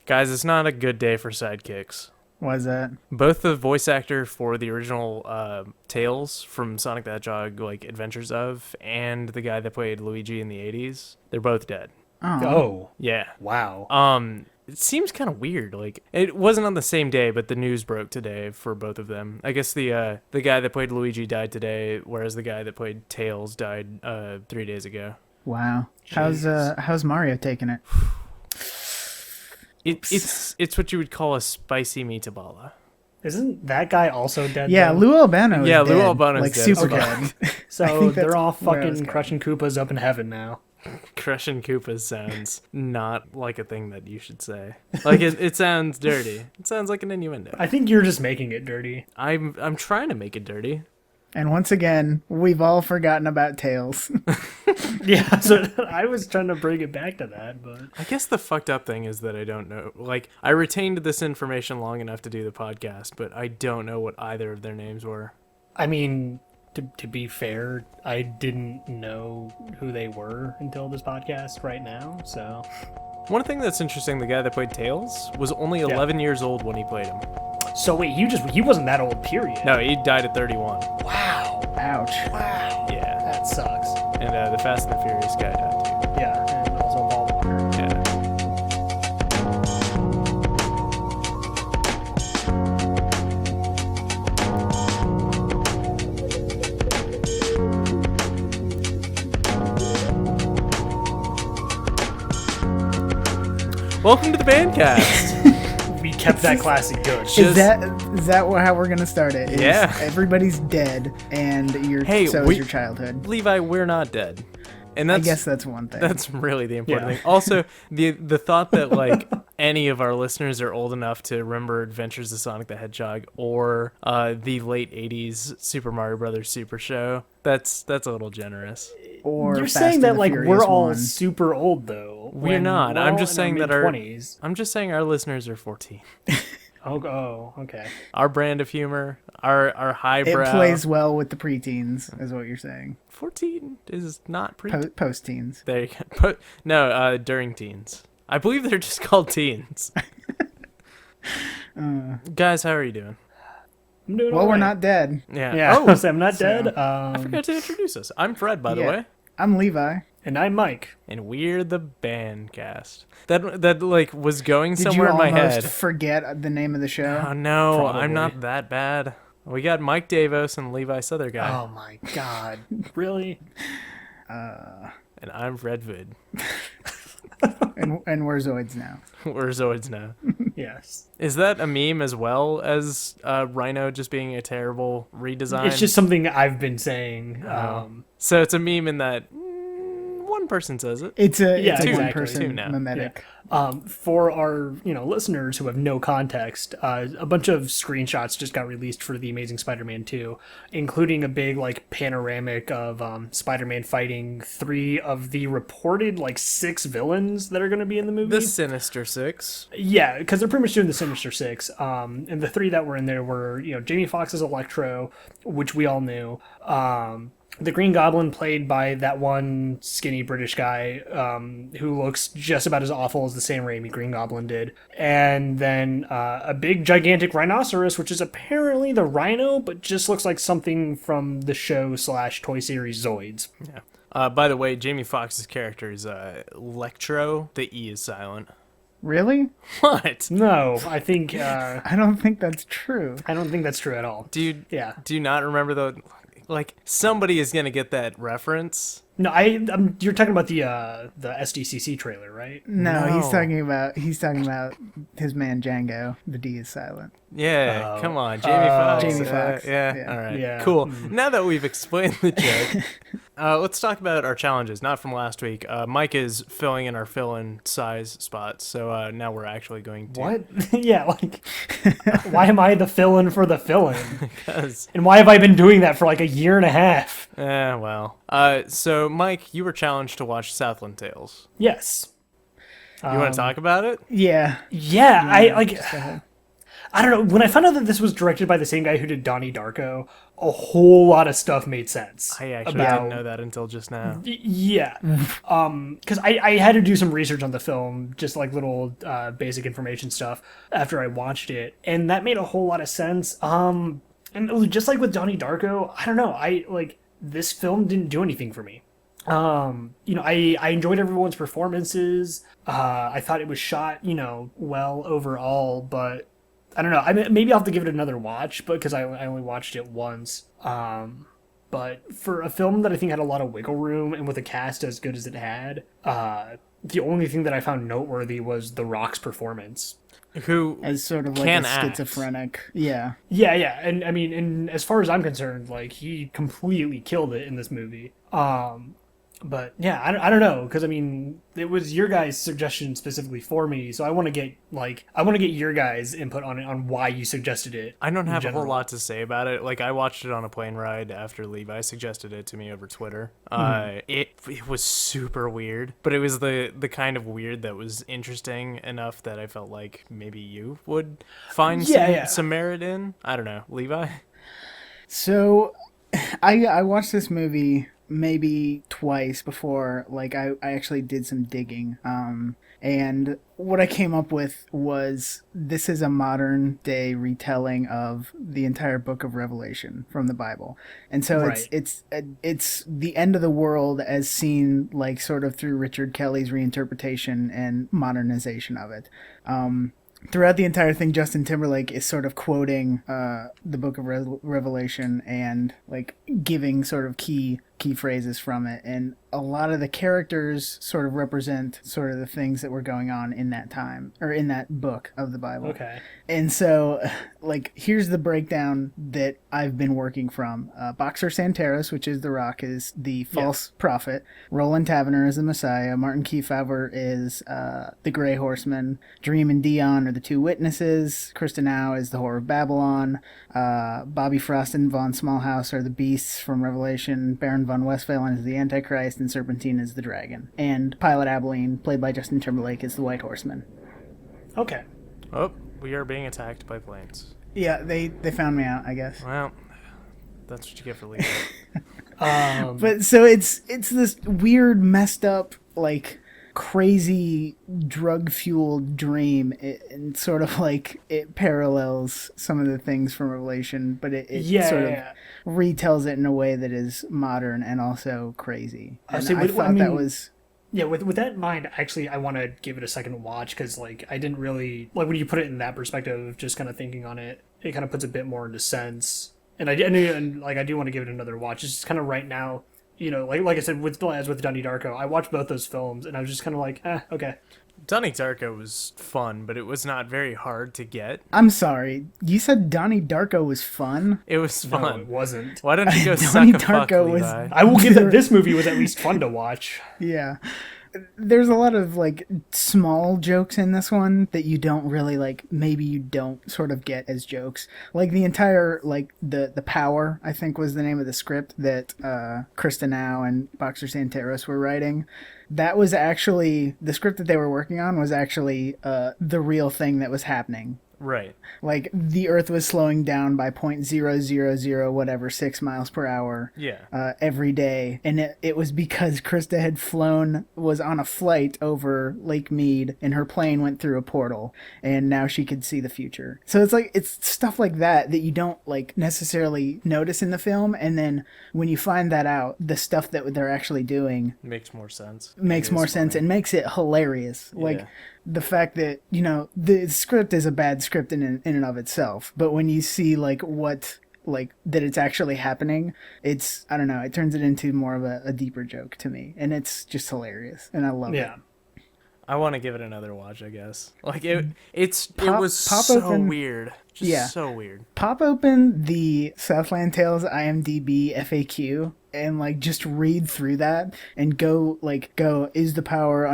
Guys, it's not a good day for sidekicks. Why is that? Both the voice actor for the original Tales from Sonic the Hedgehog, like Adventures of, and the guy that played Luigi in the 80s, they're both dead. Oh. Yeah. Wow. It seems kind of weird. Like, it wasn't on the same day, but the news broke today for both of them. I guess the guy that played Luigi died today, whereas the guy that played Tails died 3 days ago. Wow. How's Mario taking it? It's what you would call a spicy meatballa. Isn't that guy also dead? Yeah, though? Lou Albano is dead. Lou Albano's like, dead. super Okay. dead. So that's they're all where I was fucking going. crushing Koopas up in heaven now. Crushing Koopas sounds not like a thing that you should say. Like, it sounds dirty. It sounds like an innuendo. I think you're just making it dirty. I'm trying to make it dirty. And once again, we've all forgotten about Tails. Yeah, so I was trying to bring it back to that, but... I guess the fucked up thing is that I don't know. Like, I retained this information long enough to do the podcast, but I don't know what either of their names were. I mean, to be fair, I didn't know who they were until this podcast right now, so... One thing that's interesting, the guy that played Tails was only 11 years old when he played him. So wait, he wasn't that old, period? No, he died at 31. Wow. Ouch. Wow. Yeah. That sucks. And the Fast and the Furious guy died too. Yeah, and also Paul Walker. Yeah. Welcome to the Bancast. We kept that classic good. Is that how we're gonna start it? Is Yeah. Everybody's dead, and is your childhood. Levi, we're not dead. And I that's, guess that's one thing. That's really the important Yeah. thing. Also, the thought that like any of our listeners are old enough to remember Adventures of Sonic the Hedgehog or the late '80s Super Mario Brothers Super Show, that's a little generous. Or You're Fast saying and that the like Furious we're all 1. super old though. We're when not. we're I'm all just in saying that mid-20s. I'm just saying our listeners are 14. Oh, okay. Our brand of humor, our highbrow. It plays well with the preteens, is what you're saying. 14 is not Post-teens. There you go. No, during teens. I believe they're just called teens. Guys, how are you doing? I'm doing Well, all we're right. not dead. Yeah. Yeah. Oh, So I'm not dead. I forgot to introduce us. I'm Fred, by the Yeah. way. I'm Levi. And I'm Mike. And we're the Bancast. That like was going Did somewhere you in my almost head. forget the name of the show? Oh no, Probably. I'm not that bad. We got Mike Davos and Levi Southerguy. Oh my god. Really? And I'm Fred Vood. And we're Zoids now. We're Zoids now. Yes. Is that a meme as well as Rhino just being a terrible redesign? It's just something I've been saying. So it's a meme in that one person says it. It's a exactly. Two one-person now. mimetic. For our listeners who have no context, a bunch of screenshots just got released for the Amazing Spider-Man 2, including a big like panoramic of Spider-Man fighting 3 of the reported like 6 villains that are going to be in the movie. The Sinister Six. Yeah, because they're pretty much doing the Sinister Six. And the 3 that were in there were Jamie Foxx's Electro, which we all knew. The Green Goblin, played by that one skinny British guy who looks just about as awful as the Sam Raimi Green Goblin did. And then a big, gigantic rhinoceros, which is apparently the Rhino, but just looks like something from the show / toy series Zoids. Yeah. By the way, Jamie Foxx's character is Electro. The E is silent. Really? What? No, I think... I don't think that's true. I don't think that's true at all. Do you Yeah. not remember the... Like, somebody is going to get that reference. No, you're talking about the SDCC trailer, right? No, No. he's talking about his man Django. The D is silent. Yeah, Oh. come on, Jamie Foxx. Jamie Foxx, Yeah, yeah. all right, Yeah. cool. Now that we've explained the joke, let's talk about our challenges, not from last week. Mike is filling in our fill-in size spots, so now we're actually going to... What? Yeah, like, why am I the fill-in for the fill-in? 'Cause- And why have I been doing that for like a year and a half? well. So, Mike, you were challenged to watch Southland Tales. Yes. You want to talk about it? Yeah. Yeah, Just go ahead. I don't know. When I found out that this was directed by the same guy who did Donnie Darko, a whole lot of stuff made sense. I actually didn't know that until just now. Yeah. Because I had to do some research on the film, just like little basic information stuff after I watched it. And that made a whole lot of sense. And just like with Donnie Darko, I don't know. This film didn't do anything for me. I enjoyed everyone's performances. I thought it was shot, well overall, but I don't know. Maybe I'll have to give it another watch, because I only watched it once. But for a film that I think had a lot of wiggle room and with a cast as good as it had, the only thing that I found noteworthy was The Rock's performance. Who as sort of like can a act. schizophrenic. Yeah. Yeah, and I mean, and as far as I'm concerned, like, he completely killed it in this movie. But yeah, I don't know, because I mean, it was your guys' suggestion specifically for me, so I want to get your guys' input on it, on why you suggested it. I don't in have a general. whole lot to say about it. Like, I watched it on a plane ride after Levi suggested it to me over Twitter. It was super weird, but it was the kind of weird that was interesting enough that I felt like maybe you would find some merit in. I don't know, Levi. So, I watched this movie maybe twice before, like, I actually did some digging. And what I came up with was, this is a modern day retelling of the entire book of Revelation from the Bible. And so Right. it's the end of the world as seen, like, sort of through Richard Kelly's reinterpretation and modernization of it. Throughout the entire thing, Justin Timberlake is sort of quoting the book of Revelation and, like, giving sort of key phrases from it, and a lot of the characters sort of represent sort of the things that were going on in that time, or in that book of the Bible. Okay. And so, like, here's the breakdown that I've been working from. Boxer Santeros, which is The Rock, is the false prophet. Roland Taverner is the Messiah. Martin Kefauver is the Grey Horseman. Dream and Dion are the two witnesses. Kristen Au is the Whore of Babylon. Bobby Frost and Von Smallhouse are the beasts from Revelation. Baron von Westphalen is the Antichrist, and Serpentine is the dragon. And Pilot Abilene, played by Justin Timberlake, is the White Horseman. Okay. Oh, we are being attacked by planes. Yeah, they found me out, I guess. Well, that's what you get for leaving. But so it's this weird, messed up, like, crazy drug-fueled dream, and sort of like it parallels some of the things from Revelation, but it sort of retells it in a way that is modern and also crazy. And I thought that was... Yeah, with that in mind, actually, I want to give it a second watch, because, like, I didn't really... Like, when you put it in that perspective, just kind of thinking on it, it kind of puts a bit more into sense. And I do want to give it another watch. It's just kind of right now, like I said, with Donnie Darko, I watched both those films, and I was just kind of like, okay. Donnie Darko was fun, but it was not very hard to get. I'm sorry, you said Donnie Darko was fun? It was fun. No, it wasn't. Why don't you go Donnie suck a fuck, Darko was... Levi? I will give that this movie was at least fun to watch. Yeah. There's a lot of, like, small jokes in this one that you don't really, like, maybe you don't sort of get as jokes. Like, the entire, like, the Power, I think, was the name of the script that Kristen Au and Boxer Santeros were writing. That was actually, the script that they were working on was actually the real thing that was happening. Right. Like, the Earth was slowing down by 0.000 whatever 6 miles per hour. Yeah. Every day, and it was because Krista was on a flight over Lake Mead, and her plane went through a portal, and now she could see the future. So it's stuff like that you don't, like, necessarily notice in the film, and then when you find that out, the stuff that they're actually doing makes more sense. Makes more sense and makes it hilarious. Like, the fact that, the script is a bad script in and of itself, but when you see, like, what, like, that it's actually happening, it's, I don't know, it turns it into more of a deeper joke to me, and it's just hilarious, and I love it. I want to give it another watch, I guess. Like, it was so weird. Just so weird. Pop open the Southland Tales IMDb FAQ and, like, just read through that and go, is the power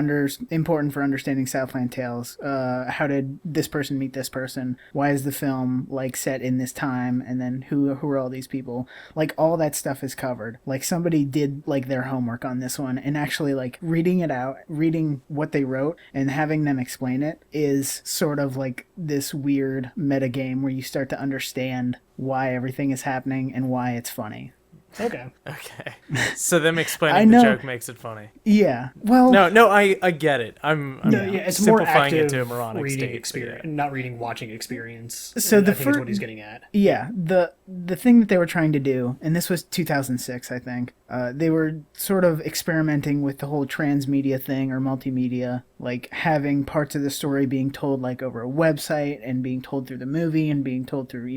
important for understanding Southland Tales? How did this person meet this person? Why is the film, like, set in this time? And then who are all these people? Like, all that stuff is covered. Like, somebody did, like, their homework on this one, and actually, like, reading it out, reading what they wrote and having them explain it is sort of like this weird metagame game where you start to understand why everything is happening and why it's funny. Okay. Okay. So them I explaining the know- joke makes it funny. Yeah. Well, No, I get it. I'm It's more simplifying active it to a moronic reading state. experience, Yeah. not reading, watching experience. So I the think is fir- what he's getting at. yeah, the thing that they were trying to do, and this was 2006, I think. They were sort of experimenting with the whole transmedia thing or multimedia, like having parts of the story being told like over a website and being told through the movie and being told through,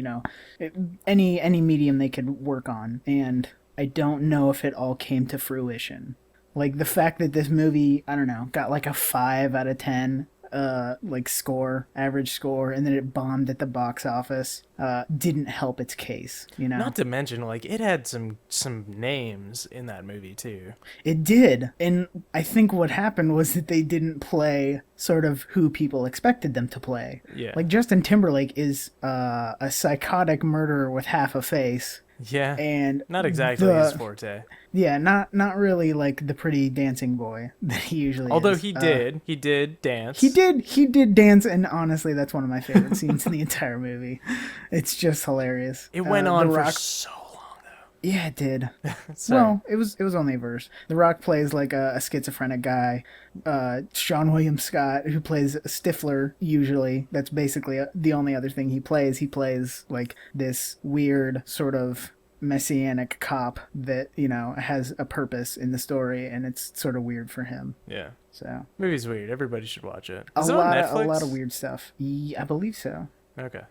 any medium they could work on. And I don't know if it all came to fruition. Like the fact that this movie, I don't know, got like a 5 out of 10 average score, and then it bombed at the box office, didn't help its case, Not to mention, like, it had some names in that movie too. It did. And I think what happened was that they didn't play sort of who people expected them to play. Yeah. Like Justin Timberlake is a psychotic murderer with half a face. Yeah. And Not exactly his forte. Yeah, not really like the pretty dancing boy that he usually Although is. he did dance. He did dance, and honestly, that's one of my favorite scenes in the entire movie. It's just hilarious. It went on The for Rock, so long though. yeah, it did. Sorry. Well, it was only a verse. The Rock plays like a schizophrenic guy. Sean William Scott, who plays Stifler, usually. That's basically the only other thing he plays. He plays like this weird sort of messianic cop that has a purpose in the story, and it's sort of weird for him. Yeah. So Movie's weird. Everybody should watch it. a Is it on lot Netflix? of weird stuff. Yeah, I believe so. Okay.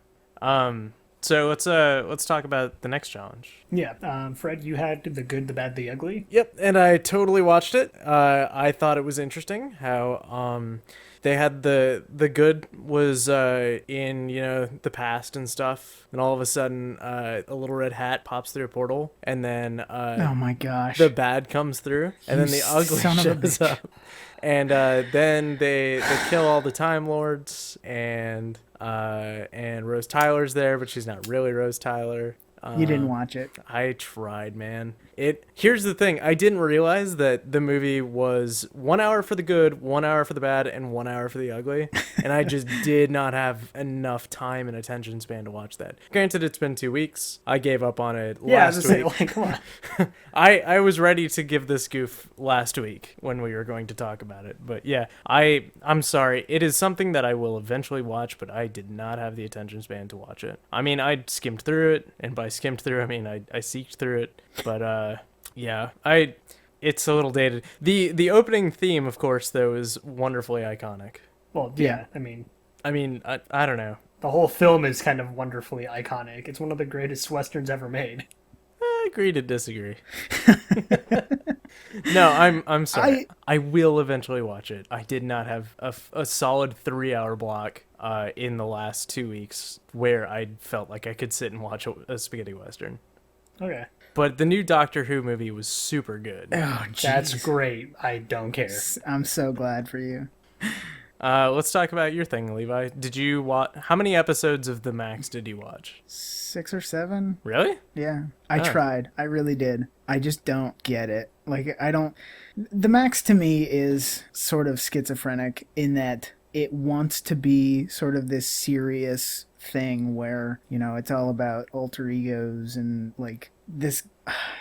So let's talk about the next challenge. Yeah. Fred, you had The Good, the Bad, the Ugly. Yep, and I totally watched it. I thought it was interesting how they had the good was in the past and stuff, and all of a sudden a little red hat pops through a portal, and then Oh my gosh. the bad comes through, and then You the ugly son of a shows bitch. up, and then they kill all the Time Lords, and Rose Tyler's there, but she's not really Rose Tyler. You didn't watch it. I tried, man. Here's the thing. I didn't realize that the movie was 1 hour for the good, 1 hour for the bad, and 1 hour for the ugly. And I just did not have enough time and attention span to watch that. Granted, it's been 2 weeks. I gave up on it Yeah, I was last gonna week. say, like, come on. I was ready to give this goof last week when we were going to talk about it. But yeah, I'm sorry. It is something that I will eventually watch, but I did not have the attention span to watch it. I mean, I skimmed through it, and by skimmed through, I mean I seeked through it. But yeah, it's a little dated. The opening theme, of course, though, is wonderfully iconic. Well, Yeah. yeah. I mean, I don't know. The whole film is kind of wonderfully iconic. It's one of the greatest westerns ever made. I agree to disagree. No, I'm sorry. I will eventually watch it. I did not have a solid 3-hour block in the last 2 weeks where I felt like I could sit and watch a spaghetti western. Okay. But the new Doctor Who movie was super good. Oh, jeez. That's great. I don't care. I'm so glad for you. Let's talk about your thing, Levi. Did you watch? How many episodes of the Maxx did you watch? 6 or 7. Really? Yeah, I Oh. tried. I really did. I just don't get it. Like, I don't. The Max to me is sort of schizophrenic in that it wants to be sort of this serious thing where, it's all about alter egos and like this.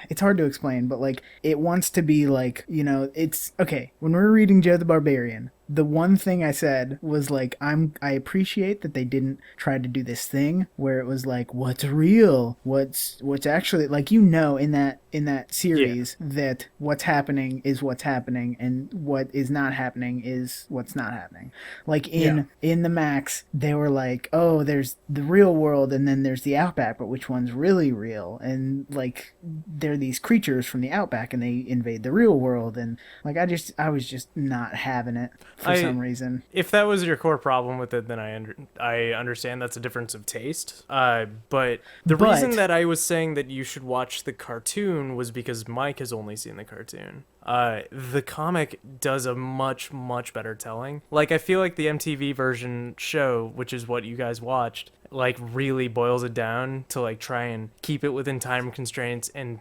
It's hard to explain, but like it wants to be like, it's okay. When we were reading Joe the Barbarian, the one thing I said was like, I appreciate that they didn't try to do this thing where it was like, what's real, what's actually like, in that series that what's happening is what's happening and what is not happening is what's not happening. Like in the Maxx, they were like, oh, there's the real world and then there's the Outback, but which one's really real? And like they're these creatures from the Outback and they invade the real world, and like I was just not having it for some reason. If that was your core problem with it, then I understand that's a difference of taste. But the reason that I was saying that you should watch the cartoon was because Mike has only seen the cartoon. The comic does a much, much better telling. Like, I feel like the MTV version show, which is what you guys watched, like really boils it down to like try and keep it within time constraints and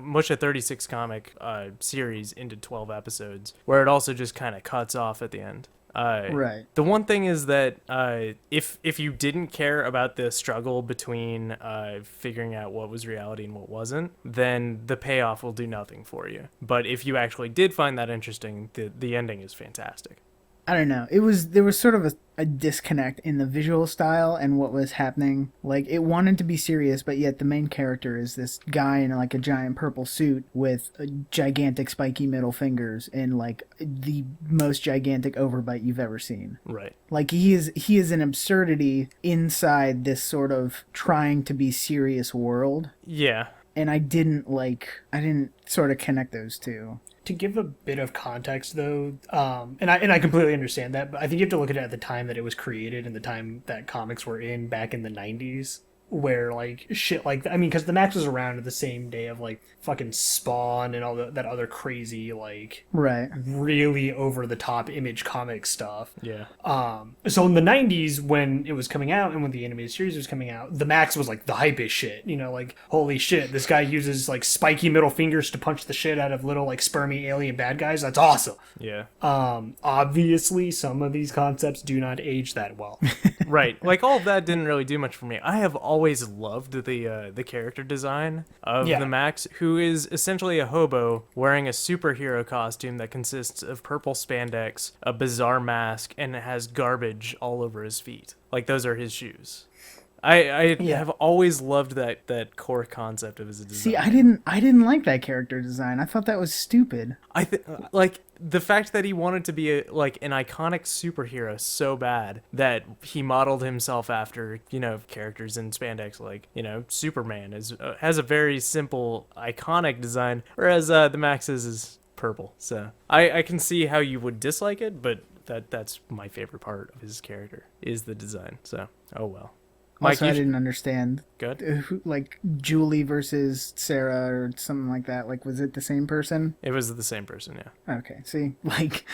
mush a 36 comic series into 12 episodes, where it also just kind of cuts off at the end. Right. The one thing is that if you didn't care about the struggle between figuring out what was reality and what wasn't, then the payoff will do nothing for you. But if you actually did find that interesting, the ending is fantastic. I don't know. There was sort of a disconnect in the visual style and what was happening. Like, it wanted to be serious, but yet the main character is this guy in like a giant purple suit with gigantic spiky middle fingers and like the most gigantic overbite you've ever seen. Right. Like, he is an absurdity inside this sort of trying to be serious world. Yeah. And I didn't sort of connect those two. To give a bit of context, though, and I completely understand that, but I think you have to look at it at the time that it was created and the time that comics were in back in the 90s, where, like, shit like... I mean, because the Maxx was around at the same day of, like, fucking Spawn and all that other crazy, like... Right. really over-the-top Image comic stuff. Yeah. So in the 90s, when it was coming out and when the animated series was coming out, the Maxx was, like, the hypest shit. You know, like, holy shit, this guy uses, like, spiky middle fingers to punch the shit out of little, like, spermy alien bad guys. That's awesome. Yeah. Obviously, some of these concepts do not age that well. Right. Like, all of that didn't really do much for me. I have always loved the character design of the Maxx, who is essentially a hobo wearing a superhero costume that consists of purple spandex, a bizarre mask, and it has garbage all over his feet. Like, those are his shoes. I have always loved that core concept of his design. See, I didn't like that character design. I thought that was stupid. Like the fact that he wanted to be an iconic superhero so bad that he modeled himself after, characters in spandex, like, Superman has a very simple iconic design, whereas the Maxx's is purple. So I can see how you would dislike it, but that's my favorite part of his character is the design. So oh well. Mike, Also, I didn't understand. Good. Like Julie versus Sarah or something like that. Like, was it the same person? It was the same person, yeah. Okay. See, like,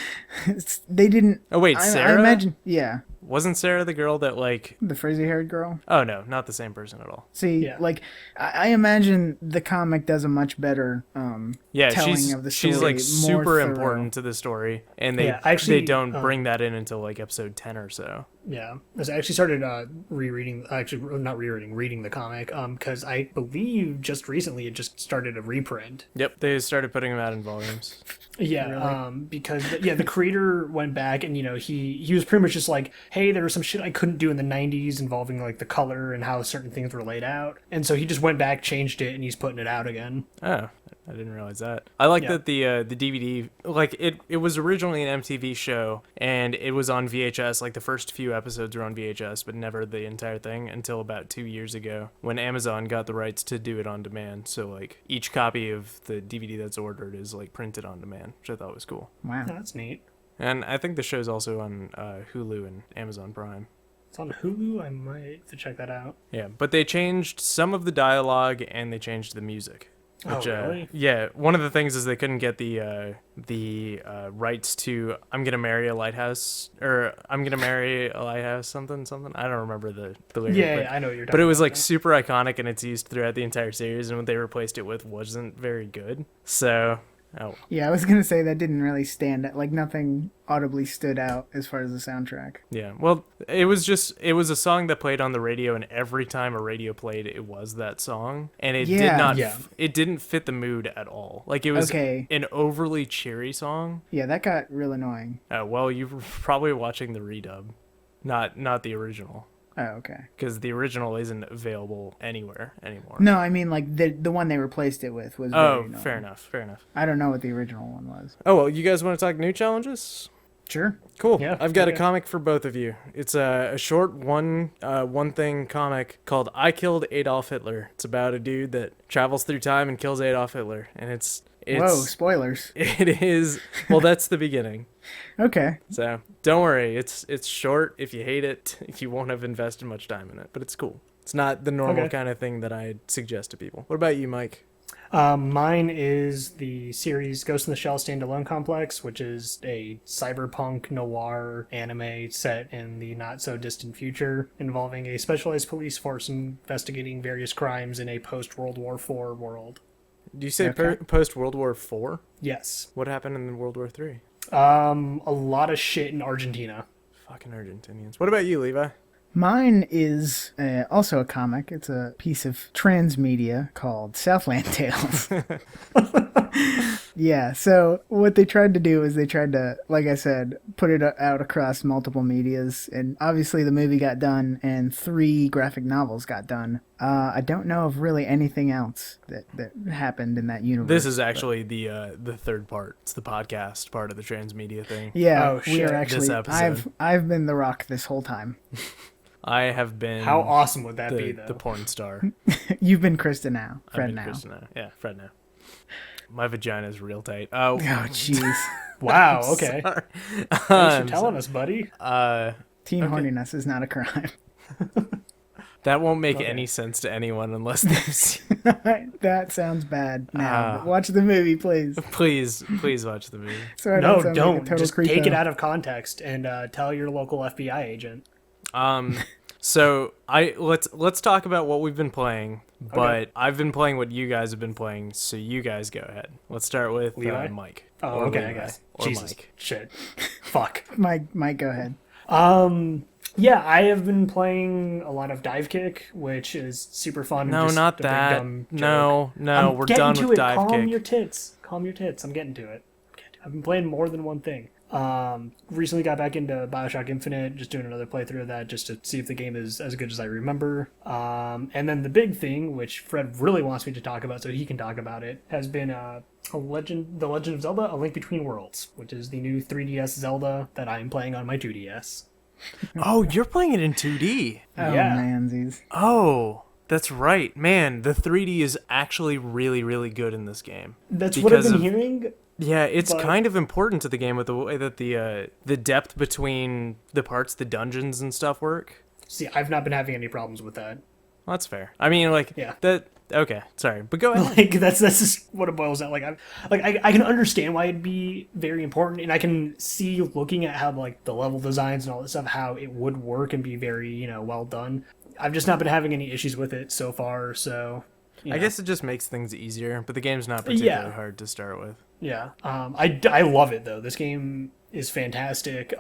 they didn't. Oh wait, Sarah? I imagine. Yeah. Wasn't Sarah the girl that like? The frizzy-haired girl. Oh no, not the same person at all. See, like, I imagine the comic does a much better telling of the story. She's like super thorough. important to the story, and they don't bring that in until like episode 10 or so. Yeah, I actually started reading the comic because I believe just recently it just started a reprint. Yep, they started putting them out in volumes. Yeah, really? Because the creator went back and he was pretty much just like, hey, there was some shit I couldn't do in the 90s involving like the color and how certain things were laid out, and so he just went back, changed it, and he's putting it out again. Oh, I didn't realize that. I like that the DVD, like it was originally an MTV show and it was on VHS. Like the first few episodes were on VHS, but never the entire thing until about 2 years ago when Amazon got the rights to do it on demand. So like each copy of the DVD that's ordered is like printed on demand, which I thought was cool. Wow, that's neat. And I think the show's also on Hulu and Amazon Prime. It's on Hulu. I might have to check that out. Yeah, but they changed some of the dialogue and they changed the music. Which, really? Yeah, one of the things is they couldn't get the rights to "I'm Gonna Marry a Lighthouse" or "I'm Gonna Marry a Lighthouse" something. I don't remember the lyric. Yeah, I know what you're talking about. But it was like super iconic and it's used throughout the entire series. And what they replaced it with wasn't very good. So. Oh. Yeah, I was gonna say that didn't really stand out. Like nothing audibly stood out as far as the soundtrack. Yeah, well, it was a song that played on the radio, and every time a radio played, it was that song, and it it didn't fit the mood at all. Like it was an overly cheery song. Yeah, that got real annoying. Oh well, you were probably watching the redub, not the original. Oh, okay. Because the original isn't available anywhere anymore. No, I mean, like, the one they replaced it with was very annoying. Fair enough. I don't know what the original one was. Oh, well, you guys want to talk new challenges? Sure. Cool. Yeah, I've got a comic for both of you. It's a short one-thing comic called I Killed Adolf Hitler. It's about a dude that travels through time and kills Adolf Hitler. And it's whoa, spoilers. It is. Well, that's the beginning. Okay. So don't worry. It's short. If you hate it, you won't have invested much time in it. But it's cool. It's not the normal kind of thing that I suggest to people. What about you, Mike? Mine is the series Ghost in the Shell Standalone Complex, which is a cyberpunk noir anime set in the not-so-distant future involving a specialized police force investigating various crimes in a post-World War IV world. Do you say post-World War IV? Yes. What happened in World War III? A lot of shit in Argentina. Fucking Argentinians. What about you, Levi? Mine is also a comic. It's a piece of transmedia called Southland Tales. Yeah, so what they tried to do is they tried to, like I said, put it out across multiple medias, and obviously the movie got done, and 3 graphic novels got done. I don't know of really anything else that happened in that universe. This is actually the third part. It's the podcast part of the transmedia thing. Yeah, Oh, we shit. are actually. This episode. I've been the Rock this whole time. I have been How awesome would that be, though? the porn star. You've been Krista now, I've Fred been now. Kristen now. Yeah, Fred now. My vagina's real tight. Oh jeez, Wow, okay. Sorry. Thanks for telling us, buddy. teen horniness is not a crime. That won't make Okay. any sense to anyone unless they've seen. That sounds bad. Now, but watch the movie, please. Please watch the movie. So I No, sound like a don't. total Just creepo. take it out of context and tell your local FBI agent. So let's talk about what we've been playing. But I've been playing what you guys have been playing, so you guys go ahead. Let's start with Levi? Mike. Oh, Or okay, I Levi, guess. Or Jesus. Mike. Shit. Fuck. Mike, go ahead. Yeah, I have been playing a lot of Dive Kick, which is super fun. No, just not a big, that. dumb No, joke. no, I'm we're getting done to with it. Dive Calm Kick. your tits. Calm your tits. I'm getting to it. I've been playing more than one thing. Recently got back into BioShock Infinite, just doing another playthrough of that just to see if the game is as good as I remember. And then the big thing, which Fred really wants me to talk about so he can talk about it, has been The Legend of Zelda: A Link Between Worlds, which is the new 3DS Zelda that I'm playing on my 2DS. Oh, you're playing it in 2D. Oh, Yeah. mansies. Oh, that's right. Man, the 3D is actually really, really good in this game. That's what I've Because been of- hearing. Yeah, it's But- kind of important to the game with the way that the depth between the parts, the dungeons and stuff work. See, I've not been having any problems with that. Well, that's fair. I mean, like, Yeah. that... Okay, sorry. But go ahead. Like that's just what it boils down. I can understand why it'd be very important, and I can see looking at how like the level designs and all that stuff, how it would work and be very well done. I've just not been having any issues with it so far. So I guess it just makes things easier, but the game's not particularly Yeah. hard to start with. yeah. I love it though. This game is fantastic.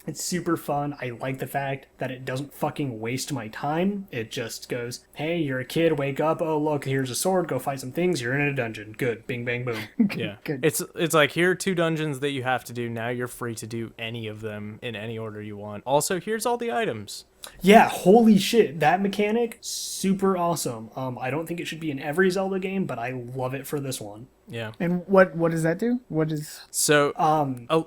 It's super fun. I like the fact that it doesn't fucking waste my time. It just goes, hey, you're a kid, wake up. Oh, look, here's a sword. Go fight some things. You're in a dungeon. Good. Bing, bang, boom. Yeah. Good. It's like, here are 2 dungeons that you have to do. Now you're free to do any of them in any order you want. Also, here's all the items. Yeah, holy shit. That mechanic, super awesome. I don't think it should be in every Zelda game, but I love it for this one. Yeah. And what does that do? What is? So,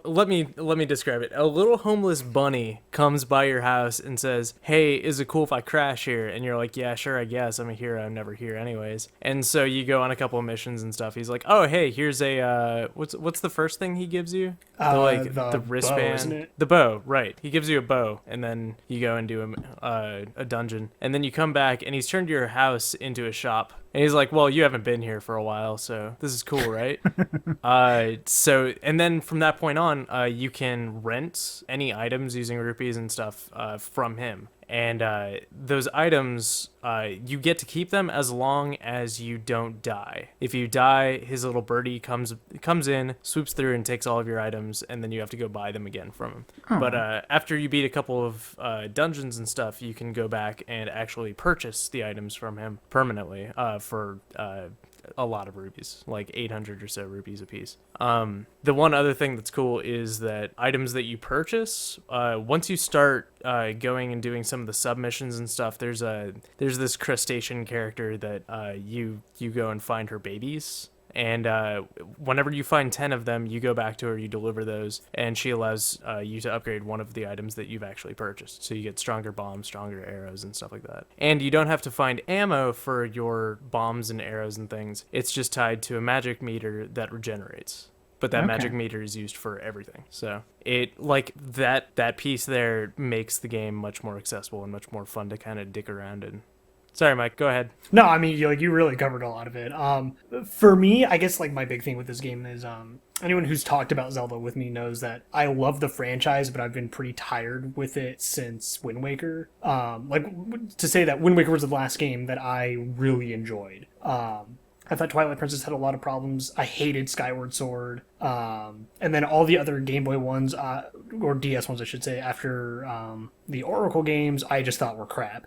let me describe it. A little homeless bunny comes by your house and says, "Hey, is it cool if I crash here?" And you're like, "Yeah, sure, I guess. I'm a hero. I'm never here anyways." And so you go on a couple of missions and stuff. He's like, "Oh, hey, here's a what's the first thing he gives you? The The bow, wristband, isn't it? the bow, right? He gives you a bow, and then you go and do a dungeon, and then you come back, and he's turned your house into a shop." And he's like, "Well, you haven't been here for a while, so this is cool, right?" And then from that point on, you can rent any items using rupees and stuff from him. And those items, you get to keep them as long as you don't die. If you die, his little birdie comes in, swoops through, and takes all of your items, and then you have to go buy them again from him. But after you beat a couple of dungeons and stuff, you can go back and actually purchase the items from him permanently for a lot of rupees, like 800 or so rupees a piece. The one other thing that's cool is that items that you purchase, once you start going and doing some of the submissions and stuff, there's this crustacean character that you go and find her babies. And whenever you find 10 of them, you go back to her, you deliver those, and she allows you to upgrade one of the items that you've actually purchased. So you get stronger bombs, stronger arrows, and stuff like that. And you don't have to find ammo for your bombs and arrows and things. It's just tied to a magic meter that regenerates. But that magic meter is used for everything. So it, like, that piece there makes the game much more accessible and much more fun to kind of dick around in. Sorry, Mike, go ahead. No, I mean, you really covered a lot of it. For me, I guess, like, my big thing with this game is, anyone who's talked about Zelda with me knows that I love the franchise, but I've been pretty tired with it since Wind Waker. To say that Wind Waker was the last game that I really enjoyed. I've I thought Twilight Princess had a lot of problems. I hated Skyward Sword. And then all the other Game Boy ones, or DS ones, I should say, after the Oracle games, I just thought were crap.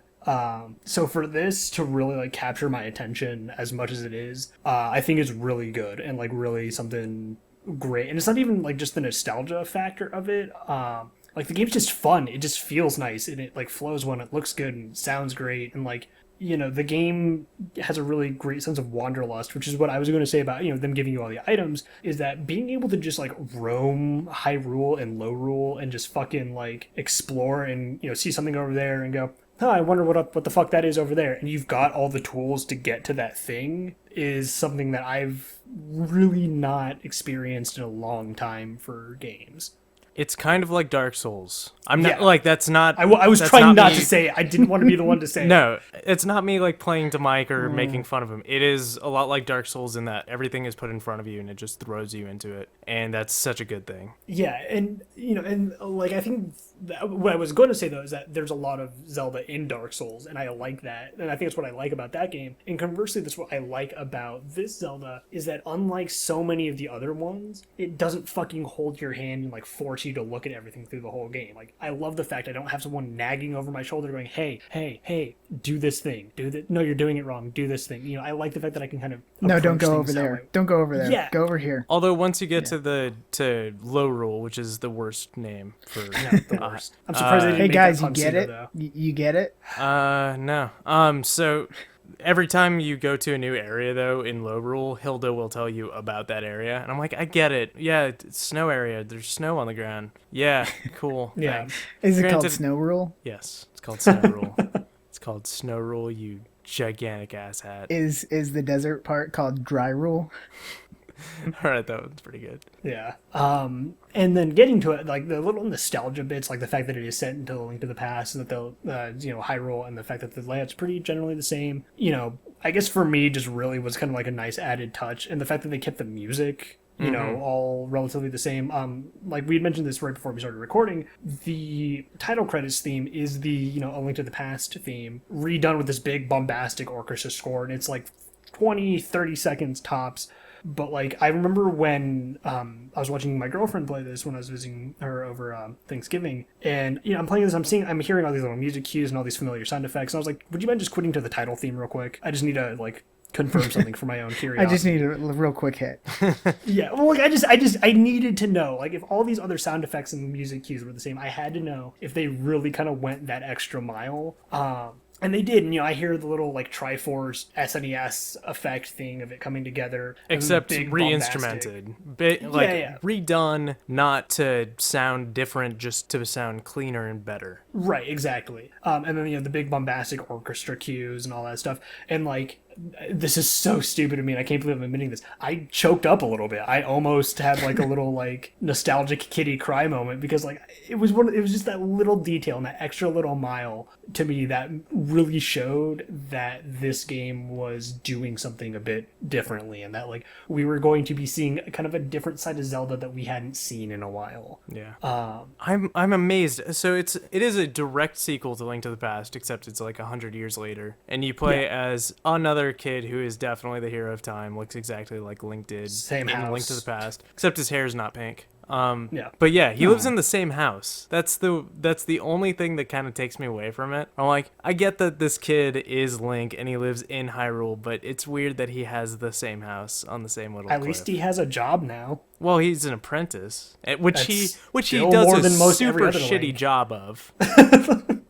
So for this to really like capture my attention as much as it is, I think is really good and like really something great. And it's not even like just the nostalgia factor of it. Like the game's just fun. It just feels nice and it like flows when it looks good and sounds great. And like, you know, the game has a really great sense of wanderlust, which is what I was going to say about, you know, them giving you all the items, is that being able to just like roam Hyrule and Lorule and just fucking like explore and, you know, see something over there and go, oh, I wonder what the fuck that is over there. And you've got all the tools to get to that thing is something that I've really not experienced in a long time for games. It's kind of like Dark Souls. I'm not like that's not. I was that's trying not me. to say it. I didn't want to be the one to say it. No, it's not me like playing to Mike or making fun of him. It is a lot like Dark Souls in that everything is put in front of you and it just throws you into it, and that's such a good thing. Yeah, and you know, and like I think what I was going to say though is that there's a lot of Zelda in Dark Souls, and I like that, and I think that's what I like about that game. And conversely, that's what I like about this Zelda is that unlike so many of the other ones, it doesn't fucking hold your hand and like force you to look at everything through the whole game. Like I love the fact I don't have someone nagging over my shoulder going, hey, do this thing, no, you're doing it wrong, do this thing. You know, I like the fact that I can kind of No, don't go over there. Don't go over there. Yeah. Go over here. Although once you get to Low Rule, which is the worst name for the worst. I'm surprised they didn't Hey make guys, that you get Tuxedo, it? though. You get it? No. So every time you go to a new area though in Low Rule, Hilda will tell you about that area, and I'm like, I get it. Yeah, it's snow area. There's snow on the ground. Yeah, cool. Yeah. Thanks. Is it called Granted- Snow Rule? Yes, it's called Snow Rule. It's called Snow Rule. You gigantic ass hat. Is the desert part called Dry Rule? All right, that one's pretty good. Yeah. And then getting to it, like the little nostalgia bits, like the fact that it is set into the Link to the Past, and that the you know, Hyrule, and the fact that the layout's pretty generally the same. You know, I guess for me, just really was kind of like a nice added touch, and the fact that they kept the music, you know, all relatively the same. Like we had mentioned this right before we started recording, the title credits theme is the, you know, A Link to the Past theme, redone with this big bombastic orchestra score, and it's like 20-30 seconds tops. But like I remember when I was watching my girlfriend play this when I was visiting her over Thanksgiving, and you know, I'm playing this, I'm hearing all these little music cues and all these familiar sound effects, and I was like, would you mind just quitting to the title theme real quick? I just need to like confirm something for my own curiosity. I just need a real quick hit. Yeah, well, like I needed to know, like, if all these other sound effects and music cues were the same, I had to know if they really kind of went that extra mile. And they did, and you know, I hear the little like Triforce SNES effect thing of it coming together, Except big re-instrumented, redone, not to sound different, just to sound cleaner and better. Right, exactly. And then you know the big bombastic orchestra cues and all that stuff, and like. This is so stupid of me, and I can't believe I'm admitting this. I choked up a little bit. I almost had like a little like nostalgic kitty cry moment because like it was just that little detail and that extra little mile to me that really showed that this game was doing something a bit differently, and that like we were going to be seeing kind of a different side of Zelda that we hadn't seen in a while. Yeah. I'm amazed. So it is a direct sequel to Link to the Past, except it's like 100 years later, and you play as another kid who is definitely the hero of time, looks exactly like Link did Same in house. Link to the Past, except his hair is not pink. Yeah. But yeah, he lives in the same house. That's the only thing that kind of takes me away from it. I'm like, I get that this kid is Link and he lives in Hyrule, but it's weird that he has the same house on the same little At cliff. least he has a job now. Well, he's an apprentice, which he still does more a than most every super other shitty Link. job of.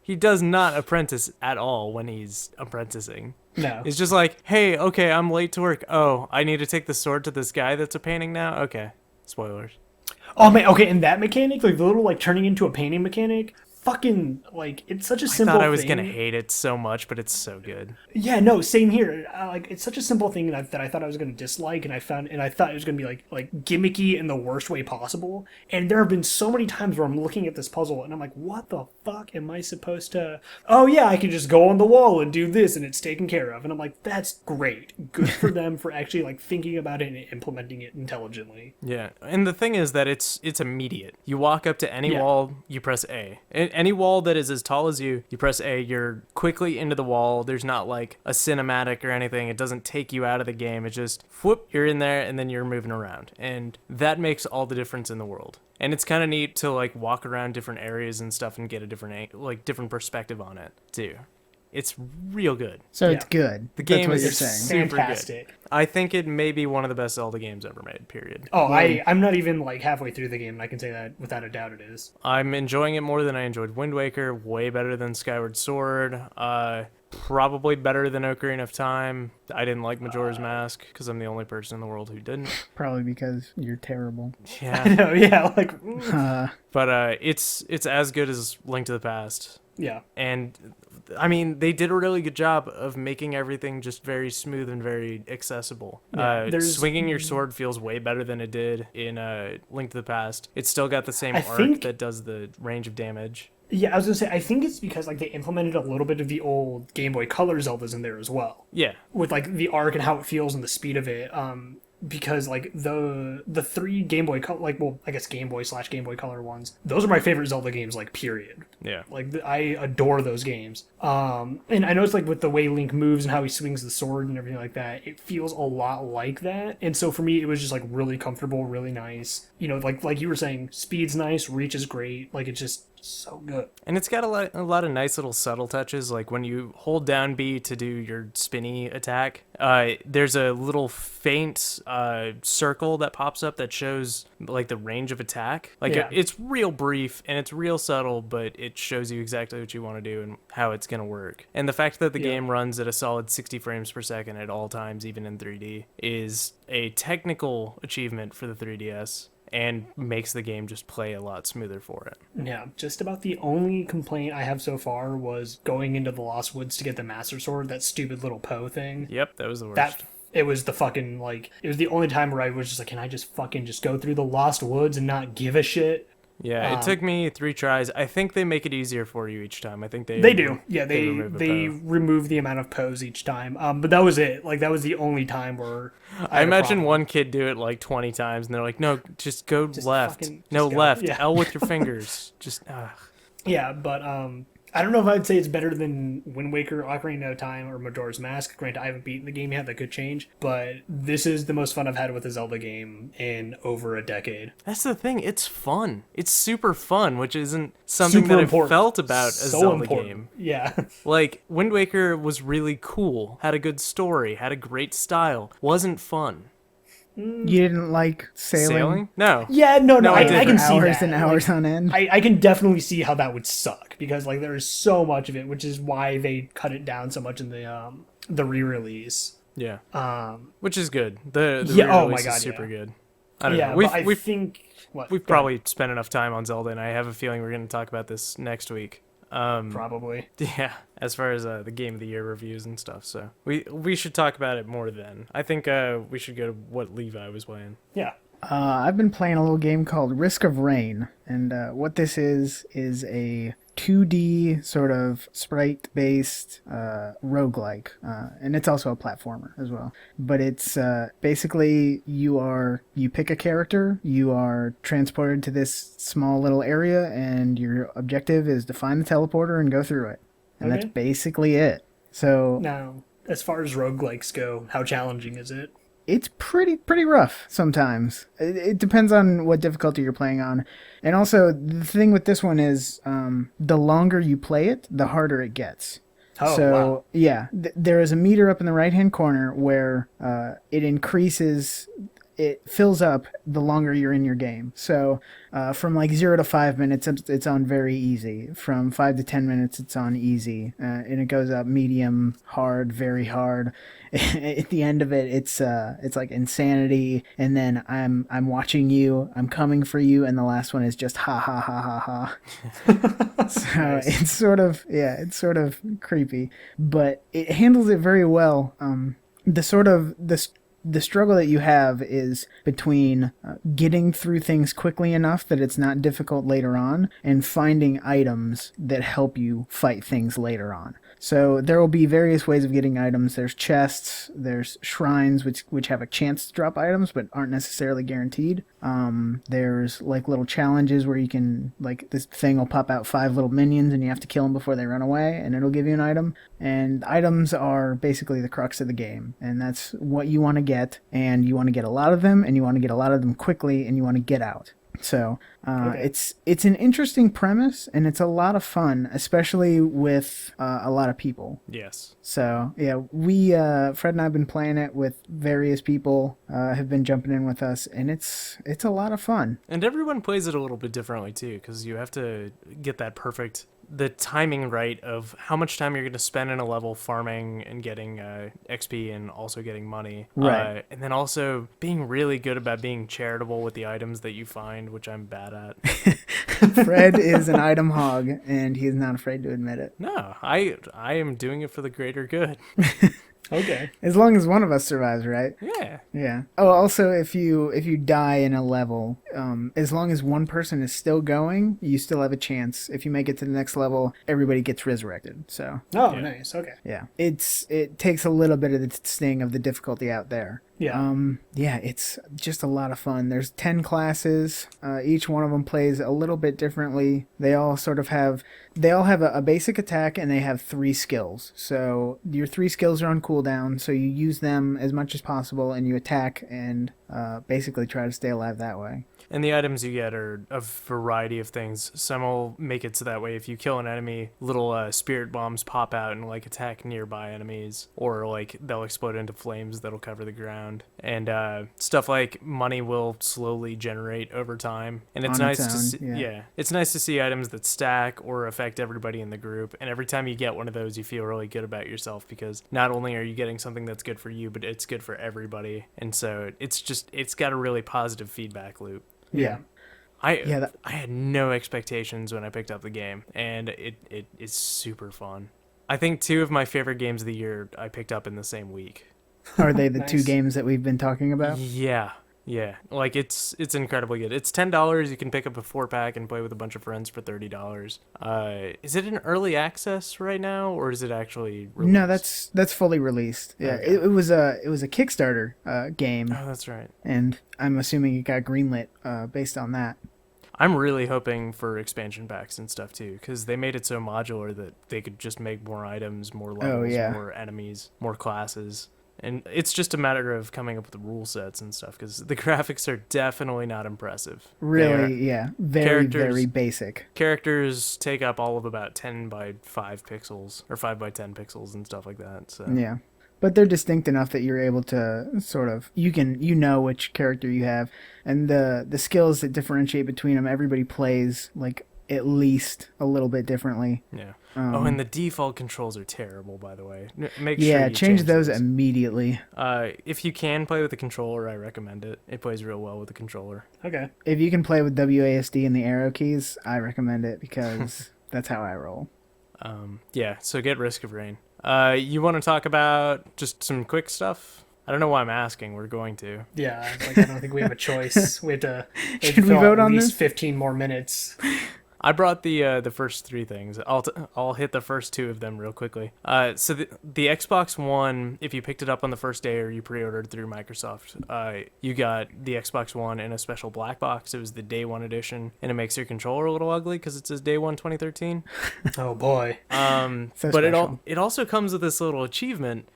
He does not apprentice at all when he's apprenticing. No. It's just like, hey, okay, I'm late to work. Oh, I need to take the sword to this guy that's a painting now? Okay. Spoilers. Oh man, okay, and that mechanic, like the little like turning into a painting mechanic, fucking like it's such a I simple thought I was thing. gonna hate it so much, but it's so good. Yeah, no, same here. Like it's such a simple thing that I thought I was gonna dislike, and I thought it was gonna be like gimmicky in the worst way possible. And there have been so many times where I'm looking at this puzzle and I'm like, what the fuck am I supposed to? Oh yeah, I can just go on the wall and do this, and it's taken care of. And I'm like, that's great. Good for them for actually like thinking about it and implementing it intelligently. Yeah, and the thing is that it's immediate. You walk up to any Yeah. wall, you press A. any wall that is as tall as you press A, you're quickly into the wall. There's not like a cinematic or anything. It doesn't take you out of the game. It's just, whoop, you're in there, and then you're moving around. And that makes all the difference in the world. And it's kind of neat to like walk around different areas and stuff and get a different perspective on it too. It's real good. So it's good. The game That's what is you're saying. super Fantastic. good. I think it may be one of the best Zelda games ever made, period. Oh, I'm not even like halfway through the game, and I can say that without a doubt it is. I'm enjoying it more than I enjoyed Wind Waker, way better than Skyward Sword, probably better than Ocarina of Time. I didn't like Majora's Mask because I'm the only person in the world who didn't. Probably because you're terrible. Yeah. I know, yeah, like, But it's as good as Link to the Past. yeah. And I mean, they did a really good job of making everything just very smooth and very accessible. Yeah, swinging your sword feels way better than it did in Link to the Past. It's still got the same arc think- that does the range of damage. Yeah, I was gonna say, I think it's because like they implemented a little bit of the old Game Boy Color Zeldas in there as well, Yeah. with like the arc and how it feels and the speed of it. Because like the three Game Boy Color, like, well, I guess Game Boy / Game Boy Color ones, those are my favorite Zelda games, like, period. Yeah. Like I adore those games. And I know it's like with the way Link moves and how he swings the sword and everything like that, it feels a lot like that. And so for me, it was just like really comfortable, really nice. You know, like you were saying, speed's nice, reach is great. Like it's just so good. And it's got a lot of nice little subtle touches. Like when you hold down B to do your spinny attack, there's a little faint circle that pops up that shows like the range of attack. Like it's real brief and it's real subtle, but it shows you exactly what you want to do and how it's going to work. And the fact that the game runs at a solid 60 frames per second at all times, even in 3D, is a technical achievement for the 3DS. And makes the game just play a lot smoother for it. Yeah, just about the only complaint I have so far was going into the Lost Woods to get the Master Sword, that stupid little Poe thing. Yep, that was the worst. It was the fucking, like, it was the only time where I was just like, can I just fucking just go through the Lost Woods and not give a shit? Yeah, it took me 3 tries. I think they make it easier for you each time. I think they do. Yeah, they remove the amount of pose each time. But that was it. Like that was the only time where I imagine one kid do it like 20 times, and they're like, "No, just go left. No, left. Yeah. L with your fingers. Just." Yeah, but I don't know if I'd say it's better than Wind Waker, Ocarina of Time, or Majora's Mask. Granted, I haven't beaten the game yet. That could change. But this is the most fun I've had with a Zelda game in over a decade. That's the thing. It's fun. It's super fun, which isn't something Super that important. I felt about a Zelda game. Yeah. Like, Wind Waker was really cool, had a good story, had a great style, wasn't fun. You didn't like sailing? No. Yeah, no, I I can see hours that. and hours on end. I can definitely see how that would suck because like there is so much of it, which is why they cut it down so much in the re-release. Yeah. Which is good. The oh re-release my God, is super yeah. good. I don't Yeah, know. but I think We've probably spent enough time on Zelda, and I have a feeling we're going to talk about this next week. Probably. Yeah, as far as the Game of the Year reviews and stuff. So we should talk about it more then. I think we should go to what Levi was playing. Yeah. I've been playing a little game called Risk of Rain, and what this is a 2D sort of sprite-based roguelike, and it's also a platformer as well. But it's basically you pick a character, you are transported to this small little area, and your objective is to find the teleporter and go through it. And that's basically it. So Now, as far as roguelikes go, how challenging is it? it's pretty rough sometimes. It depends on what difficulty you're playing on. And also, the thing with this one is the longer you play it, the harder it gets. Oh, so, wow. yeah, there is a meter up in the right-hand corner where it increases... It fills up the longer you're in your game. So from like 0 to 5 minutes, it's on very easy. From 5 to 10 minutes, it's on easy. And it goes up medium, hard, very hard. At the end of it, it's like insanity. And then I'm watching you, I'm coming for you. And the last one is just ha ha ha ha ha. So Nice. it's sort of creepy, but it handles it very well. The struggle that you have is between getting through things quickly enough that it's not difficult later on and finding items that help you fight things later on. So there will be various ways of getting items. There's chests, there's shrines which have a chance to drop items but aren't necessarily guaranteed. There's like little challenges where you can, like, this thing will pop out 5 little minions and you have to kill them before they run away, and it'll give you an item. And items are basically the crux of the game, and that's what you want to get, and you want to get a lot of them, and you want to get a lot of them quickly, and you want to get out. So it's an interesting premise, and it's a lot of fun, especially with a lot of people. Yes. So yeah, we Fred and I have been playing it with various people, have been jumping in with us, and it's a lot of fun. And everyone plays it a little bit differently too, because you have to get the timing right of how much time you're going to spend in a level farming and getting XP and also getting money. Right. And then also being really good about being charitable with the items that you find, which I'm bad at. Fred is an item hog, and he is not afraid to admit it. No, I am doing it for the greater good. Okay. As long as one of us survives, right? Yeah. Yeah. Oh, also, if you die in a level, as long as one person is still going, you still have a chance. If you make it to the next level, everybody gets resurrected. So Oh, Yeah. nice. Okay. yeah, it takes a little bit of the sting of the difficulty out there. Yeah. Yeah, it's just a lot of fun. There's 10 classes. Each one of them plays a little bit differently. They all have a basic attack, and they have 3 skills. So your 3 skills are on cooldown, so you use them as much as possible, and you attack and basically try to stay alive that way. And the items you get are a variety of things. Some will make it so that way if you kill an enemy, little spirit bombs pop out and like attack nearby enemies, or like they'll explode into flames that'll cover the ground. And stuff like money will slowly generate over time. And it's On nice its to own, see, yeah. it's nice to see items that stack or affect everybody in the group. And every time you get one of those, you feel really good about yourself, because not only are you getting something that's good for you, but it's good for everybody. And so it's got a really positive feedback loop. Yeah. I had no expectations when I picked up the game, and it is super fun. I think 2 of my favorite games of the year I picked up in the same week. Are they the 2 Nice. games that we've been talking about? Yeah. Like it's incredibly good. It's $10. You can pick up a 4-pack and play with a bunch of friends for $30. Is it in early access right now, or is it actually released? No, that's fully released. Yeah, Okay. it was a Kickstarter game, Oh, that's right. and I'm assuming it got greenlit based on that. I'm really hoping for expansion packs and stuff too, because they made it so modular that they could just make more items, more levels, yeah. more enemies, more classes. And it's just a matter of coming up with the rule sets and stuff, because the graphics are definitely not impressive. Really, yeah, very characters- basic. Characters take up all of about 10 by 5 pixels, or 5 by 10 pixels and stuff like that. So Yeah, but they're distinct enough that you're able to sort of you know which character you have, and the skills that differentiate between them. Everybody plays like at least a little bit differently. yeah. And the default controls are terrible, by the way. Make Yeah, sure you change those immediately. If you can play with a controller, I recommend it. It plays real well with a controller. Okay. If you can play with WASD and the arrow keys, I recommend it, because that's how I roll. Yeah, so get Risk of Rain. You want to talk about just some quick stuff? I don't know why I'm asking. We're going to. Yeah. It's like, I don't think we have a choice. We have to Should we fill out vote at on least this? 15 more minutes. I brought the first 3 things. I'll hit the first 2 of them real quickly. So the Xbox One, if you picked it up on the first day or you pre-ordered through Microsoft, you got the Xbox One in a special black box. It was the Day 1 edition, and it makes your controller a little ugly because it says Day 1 2013. Oh boy. So But special. it also comes with this little achievement,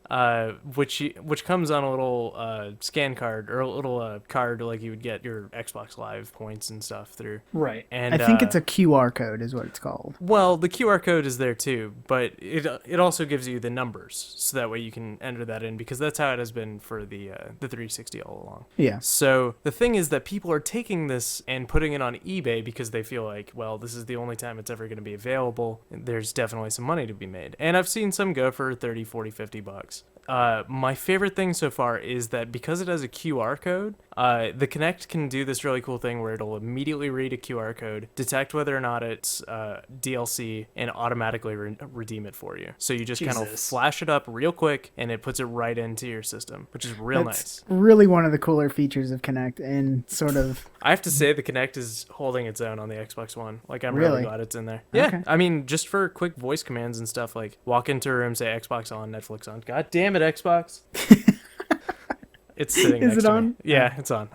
which comes on a little scan card, or a little card like you would get your Xbox Live points and stuff through. Right. And I think it's a QR code is what it's called. well, the QR code is there too, but it also gives you the numbers, so that way you can enter that in, because that's how it has been for the 360 all along. Yeah. So the thing is that people are taking this and putting it on eBay because they feel like, well, this is the only time it's ever going to be available. There's definitely some money to be made. And I've seen some go for 30, 40, 50 bucks. My favorite thing so far is that because it has a QR code, the Kinect can do this really cool thing where it'll immediately read a QR code, detect whether or not it's DLC, and automatically redeem it for you. So you just kind of Jesus. flash it up real quick, and it puts it right into your system, which is real nice. That's really one of the cooler features of Kinect, and sort of I have to say the Kinect is holding its own on the Xbox One. Like, I'm Really? really glad it's in there. Yeah, Okay. I mean, just for quick voice commands and stuff, like walk into a room, say Xbox on, Netflix on. God damn it, Xbox. It's sitting Is next it to on? me. Yeah, it's on.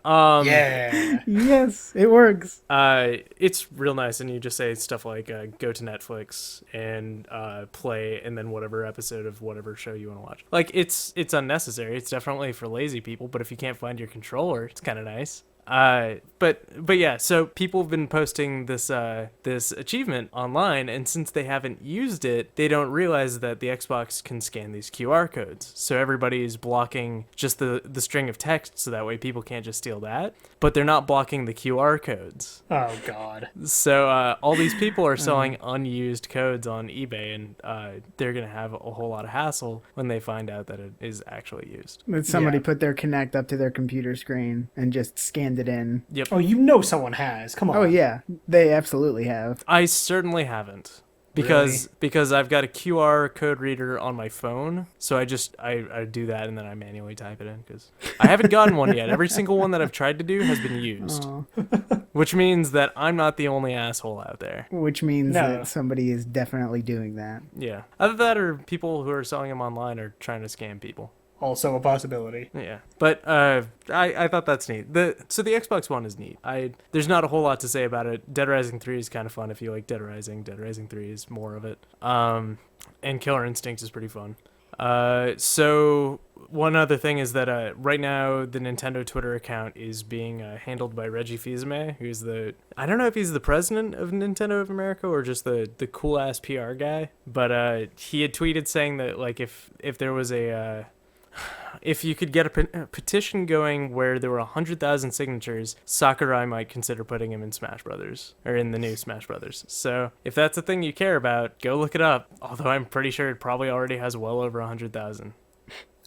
Yeah. Yes, it works. It's real nice, and you just say stuff like go to Netflix and play, and then whatever episode of whatever show you want to watch. Like it's unnecessary. It's definitely for lazy people, but if you can't find your controller, it's kind of nice. But yeah, so people have been posting this this achievement online, and since they haven't used it, they don't realize that the Xbox can scan these QR codes. So everybody is blocking just the string of text, so that way people can't just steal that. But they're not blocking the QR codes. Oh God. So all these people are selling unused codes on eBay, and they're gonna have a whole lot of hassle when they find out that it is actually used. That somebody Yeah. put their Kinect up to their computer screen and just scanned it in. Yep. Oh, you know someone has. Come on. Oh yeah, they absolutely have. I certainly haven't. Because I've got a QR code reader on my phone, so I do that and then I manually type it in because I haven't gotten one yet. Every single one that I've tried to do has been used, Aw. which means that I'm not the only asshole out there. Which means No. that somebody is definitely doing that. Yeah. Either that or people who are selling them online are trying to scam people. Also a possibility. Yeah, but I thought that's neat. So the Xbox One is neat. There's not a whole lot to say about it. Dead Rising 3 is kind of fun if you like Dead Rising. Dead Rising 3 is more of it. And Killer Instinct is pretty fun. So one other thing is that right now the Nintendo Twitter account is being handled by Reggie Fils-Aimé, who's I don't know if he's the president of Nintendo of America or just the cool ass PR guy, but he had tweeted saying that like if there was if you could get a petition going where there were 100,000 signatures, Sakurai might consider putting him in Smash Brothers, or in the new Smash Brothers. So if that's a thing you care about, go look it up. Although I'm pretty sure it probably already has well over 100,000.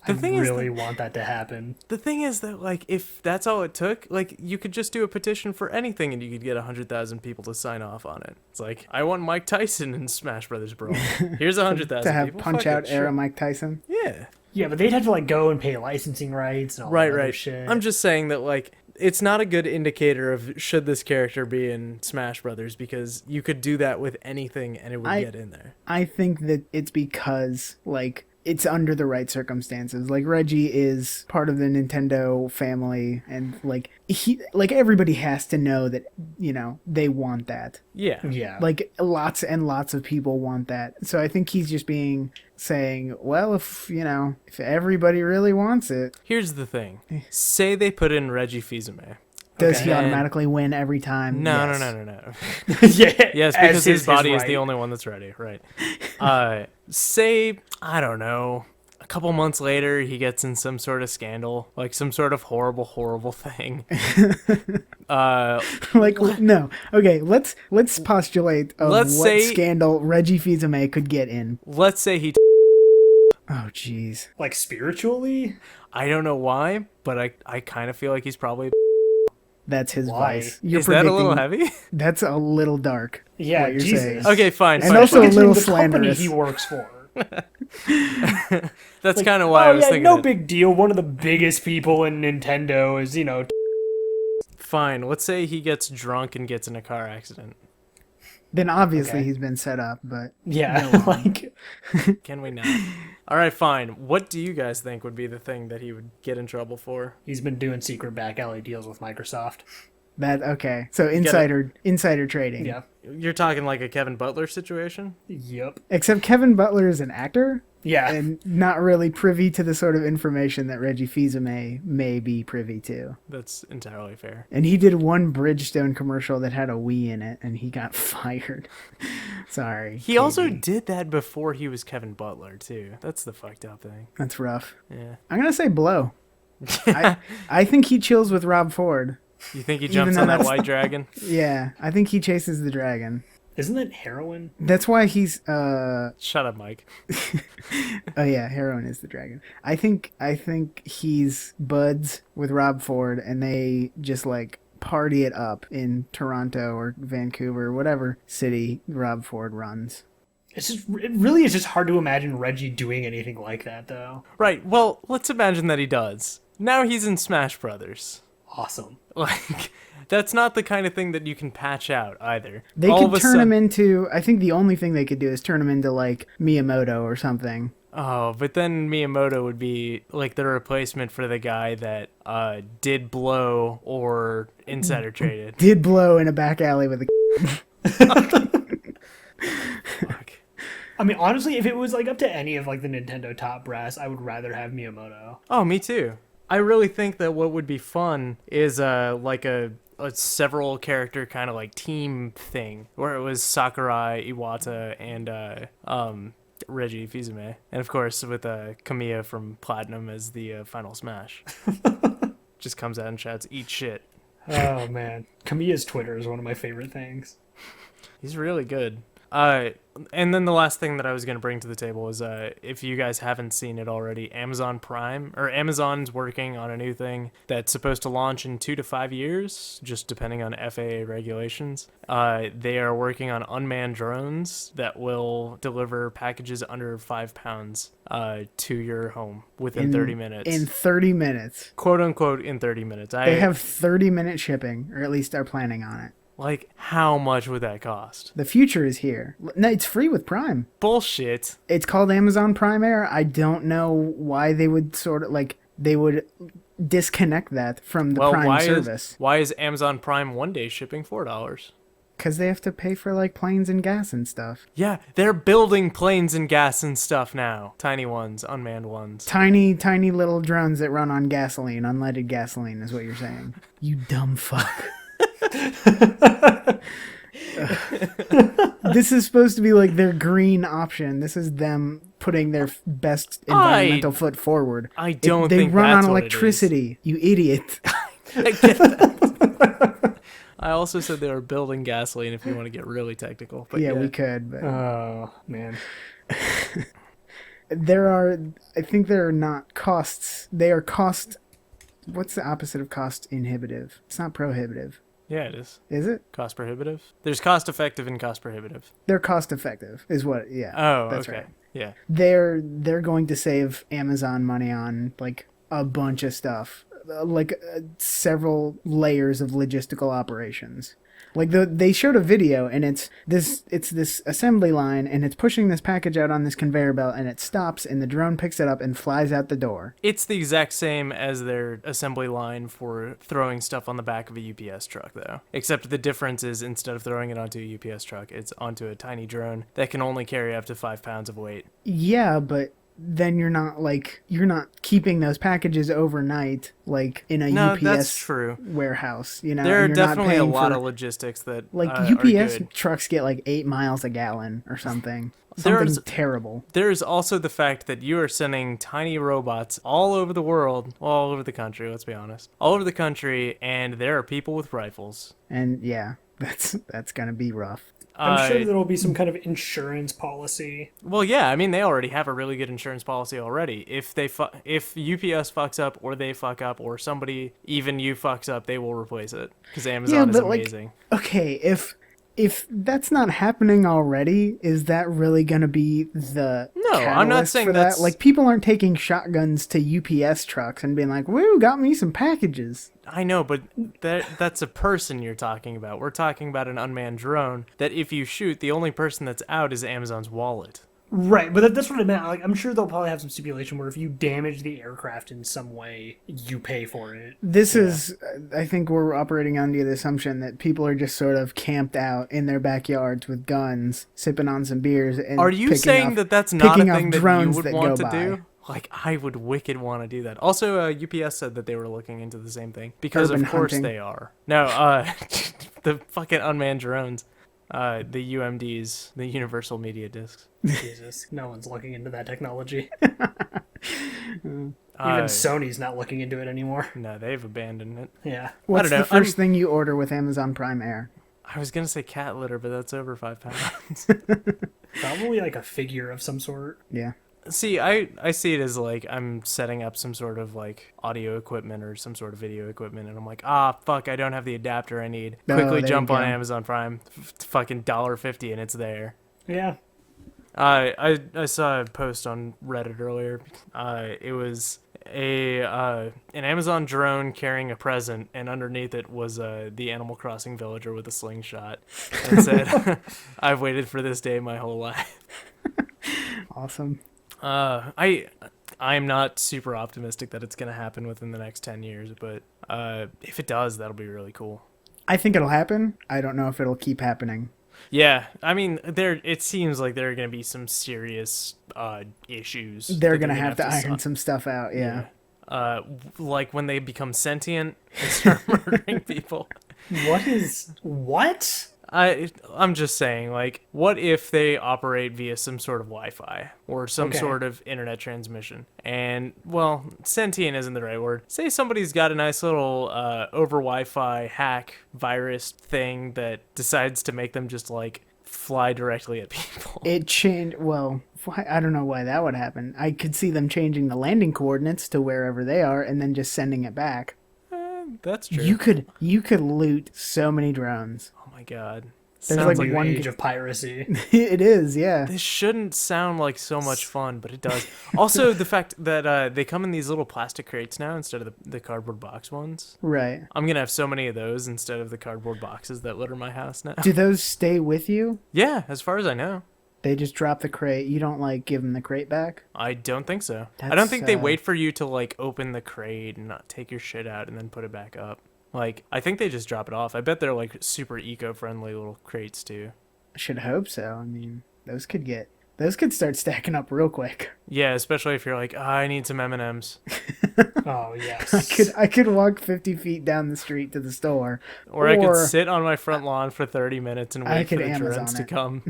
I really want that to happen. The thing is that, like, if that's all it took, like, you could just do a petition for anything and you could get 100,000 people to sign off on it. It's like, I want Mike Tyson in Smash Brothers Brawl. Here's 100,000 To have people. Punch Fuck Out it, era sure. Mike Tyson. Yeah. Yeah, but they'd have to like go and pay licensing rights and all that other shit. I'm just saying that, like, it's not a good indicator of should this character be in Smash Brothers, because you could do that with anything and it would get in there. I think that it's because, like, it's under the right circumstances. Like, Reggie is part of the Nintendo family, and like everybody has to know that, you know, they want that. Yeah. Yeah. Like, lots and lots of people want that. So I think he's just saying, well, if everybody really wants it, Here's the thing. Say they put in Reggie Fils-Aimé. does he And- automatically win every time? No, Yes. no. yeah. Yes, as because his body is right. the only one that's ready, right? Say, I don't know, a couple months later, he gets in some sort of scandal, like some sort of horrible thing. Like, no. Okay, let's postulate of Let's what say- scandal Reggie Fils-Aimé could get in. Let's say he... Oh, jeez. Like spiritually? I don't know why, but I kind of feel like he's probably... That's his Why? vice. You're Is that a little predicting- heavy? That's a little dark. Yeah, what you're Jesus. saying. Okay, fine. And fine, also fine. a little the company slanderous. he works for. That's Like, kind of why I was thinking no it. big deal. One of the biggest people in Nintendo is, Fine, let's say he gets drunk and gets in a car accident. Then obviously Okay. he's been set up, but yeah, like Can we not? All right, fine. What do you guys think would be the thing that he would get in trouble for? he's been doing secret back alley deals with Microsoft. that okay. So insider trading. Yeah. You're talking like a Kevin Butler situation? Yep. Except Kevin Butler is an actor Yeah. and not really privy to the sort of information that Reggie Fils-Aimé may be privy to. That's entirely fair. And he did one Bridgestone commercial that had a Wii in it, and he got fired. Sorry. He also KB. did that before he was Kevin Butler, too. That's the fucked up thing. That's rough. Yeah. I'm gonna say blow. I think he chills with Rob Ford. You think he Even jumps though on that that's- white dragon? Yeah, I think he chases the dragon. Isn't it heroin? That's why he's Shut up, Mike. oh yeah, heroin is the dragon. I think he's buds with Rob Ford, and they just like party it up in Toronto or Vancouver, whatever city Rob Ford runs. It really is just hard to imagine Reggie doing anything like that, though. Right, well, let's imagine that he does. Now he's in Smash Brothers. Awesome. Like, that's not the kind of thing that you can patch out either. They All could of a turn him sudden- into. I think the only thing they could do is turn him into like Miyamoto or something. Oh, but then Miyamoto would be like the replacement for the guy that did blow or insider traded. Did blow in a back alley with a... Fuck. I mean, honestly, if it was like up to any of like the Nintendo top brass, I would rather have Miyamoto. Oh, me too. I really think that what would be fun is like a several character kind of like team thing where it was Sakurai, Iwata, and Reggie Fils-Aimé, and of course with Kamiya from Platinum as the final Smash. Just comes out and shouts, "Eat shit." Oh man, Kamiya's Twitter is one of my favorite things. He's really good. And then the last thing that I was going to bring to the table is if you guys haven't seen it already, Amazon's working on a new thing that's supposed to launch in 2 to 5 years, just depending on FAA regulations. They are working on unmanned drones that will deliver packages under 5 pounds to your home within 30 minutes. In 30 minutes. Quote unquote in 30 minutes. They have 30-minute shipping, or at least are planning on it. Like, how much would that cost? The future is here. No, it's free with Prime. Bullshit. It's called Amazon Prime Air. I don't know why they would they would disconnect that from the Prime service. Why is Amazon Prime one-day shipping $4? Because they have to pay for like planes and gas and stuff. Yeah, they're building planes and gas and stuff now. Tiny ones, unmanned ones. Tiny little drones that run on gasoline, unleaded gasoline is what you're saying. You dumb fuck. This is supposed to be like their green option. This is them putting their best environmental foot forward. I don't they think run that's on what electricity. You idiot. I get that. I also said they were building gasoline if you want to get really technical. But yeah, we could. But... Oh man. I think there are not costs. They are cost. What's the opposite of cost inhibitive? It's not prohibitive. Yeah, it is. Is it? Cost prohibitive? There's cost effective and cost prohibitive. They're cost effective, is what, yeah. Oh, that's okay. Right. Yeah. They're going to save Amazon money on, like, a bunch of stuff. Several layers of logistical operations. Like they showed a video, and it's this assembly line, and it's pushing this package out on this conveyor belt, and it stops, and the drone picks it up and flies out the door. It's the exact same as their assembly line for throwing stuff on the back of a UPS truck, though. Except the difference is instead of throwing it onto a UPS truck, it's onto a tiny drone that can only carry up to 5 pounds of weight. Yeah, but then you're not keeping those packages overnight like in a UPS that's true. warehouse. You know, there are you're definitely a not lot of logistics that UPS are good. trucks get like 8 miles a gallon or something. Something terrible. There's also the fact that you are sending tiny robots all over the world, all over the country. Let's be honest, all over the country, and there are people with rifles. And yeah, that's gonna be rough. I'm sure there will be some kind of insurance policy. Well, yeah, I mean, they already have a really good insurance policy already. If UPS fucks up, or they fuck up, or somebody, even you fucks up, they will replace it. Because Amazon is amazing. Okay, if that's not happening already, is that really going to be the I'm not saying for that's... that? Like, people aren't taking shotguns to UPS trucks and being like, woo, got me some packages. I know, but that's a person you're talking about. We're talking about an unmanned drone that if you shoot, the only person that's out is Amazon's wallet. Right, but that's what I meant. Like, I'm sure they'll probably have some stipulation where if you damage the aircraft in some way, you pay for it. This is, I think we're operating under the assumption that people are just sort of camped out in their backyards with guns, sipping on some beers. And are you saying that that's not a thing that you would want to do? Like, I would wicked want to do that. Also, UPS said that they were looking into the same thing. Because Urban of course hunting. they are. No, the fucking unmanned drones. The UMDs, the Universal Media Discs. Jesus, no one's looking into that technology. Even Sony's not looking into it anymore. No, they've abandoned it. Yeah. What's the first thing you order with Amazon Prime Air? I was going to say cat litter, but that's over 5 pounds. Probably like a figure of some sort. Yeah. See, I see it as like I'm setting up some sort of like audio equipment or some sort of video equipment, and I'm like, fuck, I don't have the adapter I need. Quickly jump on Amazon Prime, fucking $1.50, and it's there. Yeah. I saw a post on Reddit earlier. It was an Amazon drone carrying a present, and underneath it was the Animal Crossing villager with a slingshot, and said, "I've waited for this day my whole life." Awesome. I'm not super optimistic that it's going to happen within the next 10 years, but if it does, that'll be really cool. I think it'll happen. I don't know if it'll keep happening. Yeah, I mean, it seems like there are going to be some serious issues. They're that going to have to iron solve. some stuff out, yeah. Like when they become sentient and start murdering people. What? I'm just saying, like, what if they operate via some sort of Wi-Fi or some sort of internet transmission? And, well, sentient isn't the right word. Say somebody's got a nice little over Wi-Fi hack virus thing that decides to make them just, like, fly directly at people. It changed. Well, I don't know why that would happen. I could see them changing the landing coordinates to wherever they are and then just sending it back. That's true. You could loot so many drones. Oh my god. There's Sounds like One one age of piracy. It is, yeah. This shouldn't sound like so much fun, but it does. Also, the fact that they come in these little plastic crates now instead of the cardboard box ones. Right. I'm going to have so many of those instead of the cardboard boxes that litter my house now. Do those stay with you? Yeah, as far as I know. They just drop the crate. You don't like give them the crate back? I don't think so. I That's, don't think they wait for you to like open the crate and not take your shit out and then put it back up. Like, I think they just drop it off. I bet they're like super eco-friendly little crates too. I should hope so. I mean, those could start stacking up real quick. Yeah, especially if you're like, I need some M&Ms. Oh yes. I could walk 50 feet down the street to the store. Or I could sit on my front lawn for 30 minutes and I wait for could the Amazon drones to it. come.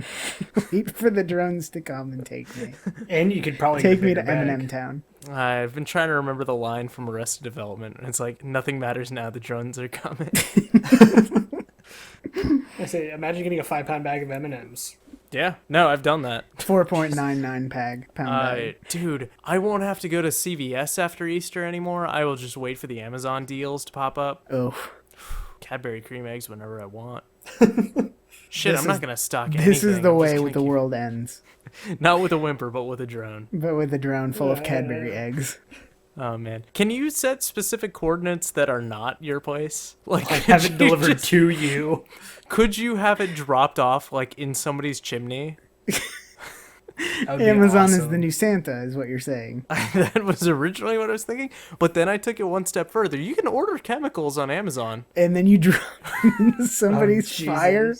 Wait for the drones to come and take me. And you could probably Take get a me to bigger bag. M&M Town. I've been trying to remember the line from Arrested Development, and it's like, nothing matters now, the drones are coming. I say, imagine getting a 5-pound bag of M&Ms. Yeah, no, I've done that. 4.99 pound Uh, bag. dude, I won't have to go to CVS after Easter anymore. I will just wait for the Amazon deals to pop up. Oh, Cadbury cream eggs whenever I want. Shit, This I'm not is- going to stock anything. this is the I'm just way gonna with the keep- world ends. Not with a whimper, but with a drone. But with a drone full of Cadbury eggs. Oh, man. Can you set specific coordinates that are not your place? Like, I could have it you delivered just- to you. Could you have it dropped off, like, in somebody's chimney? That would be Amazon is awesome. the new Santa, is what you're saying. That was originally what I was thinking, but then I took it one step further. You can order chemicals on Amazon. And then you drop into somebody's Jesus. fire,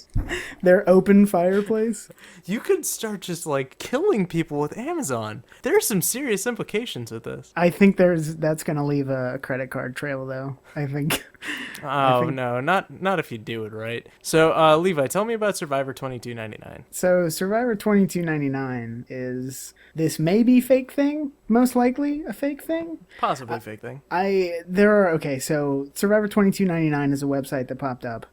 their open fireplace. You could start just like killing people with Amazon. There are some serious implications with this. I think that's gonna leave a credit card trail, though. I think. Oh no, not if you do it right. So Levi, tell me about Survivor 2299. So Survivor 2299 is this maybe fake thing, most likely a fake thing. Possibly fake thing. So Survivor 2299 is a website that popped up.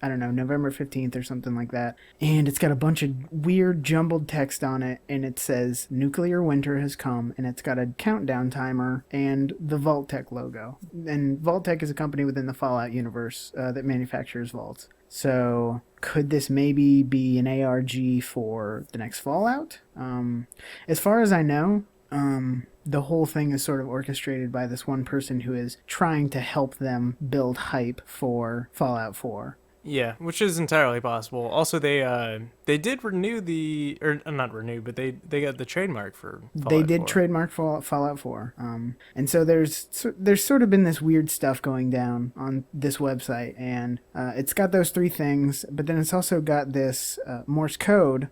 I don't know, November 15th or something like that. And it's got a bunch of weird jumbled text on it, and it says nuclear winter has come, and it's got a countdown timer and the Vault-Tec logo. And Vault-Tec is a company within the Fallout universe that manufactures vaults. So could this maybe be an ARG for the next Fallout? As far as I know, the whole thing is sort of orchestrated by this one person who is trying to help them build hype for Fallout 4. Yeah, which is entirely possible. Also, they did renew not renew, but they got the trademark for Fallout They did 4. trademark Fallout 4. And so there's sort of been this weird stuff going down on this website, and it's got those three things, but then it's also got this Morse code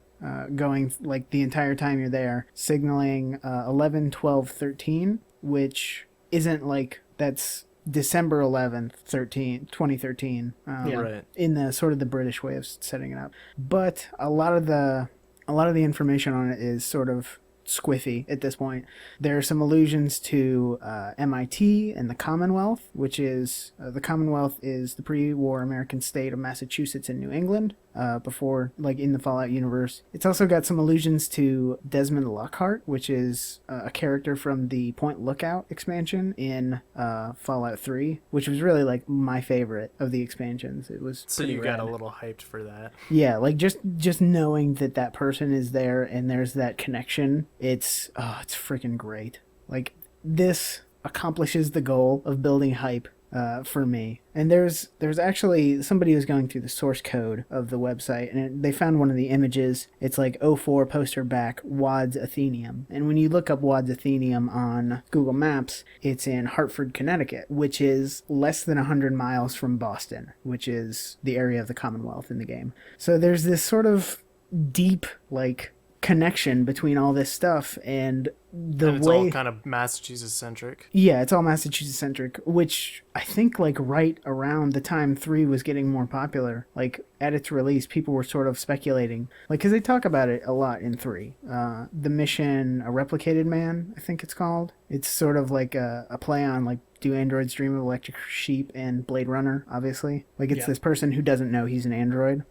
going like the entire time you're there, signaling 11, 12, 13, which isn't like that's December 11th, 2013. Right. In the sort of the British way of setting it up. But a lot of the information on it is sort of squiffy at this point. There are some allusions to MIT and the Commonwealth, which is the Commonwealth is the pre-war American state of Massachusetts and New England, before, like, in the Fallout universe. It's also got some allusions to Desmond Lockhart, which is a character from the Point Lookout expansion in Fallout 3, which was really, like, my favorite of the expansions. It was So pretty you got rad. a little hyped for that. Yeah, like just knowing that person is there and there's that connection, it's freaking great. Like, this accomplishes the goal of building hype for me. And there's actually somebody who's going through the source code of the website, and they found one of the images. It's like '04 poster back Wad's Athenium. And when you look up Wad's Athenium on Google Maps, it's in Hartford, Connecticut, which is less than 100 miles from Boston, which is the area of the Commonwealth in the game. So there's this sort of deep, like, connection between all this stuff, and it's all kind of Massachusetts centric. Yeah, it's all Massachusetts centric, which I think like right around the time 3 was getting more popular, like at its release, people were sort of speculating, like, because they talk about it a lot in 3. The mission, A Replicated Man, I think it's called. It's sort of like a play on, like, Do Androids Dream of Electric Sheep and Blade Runner, obviously. Like, it's this person who doesn't know he's an android.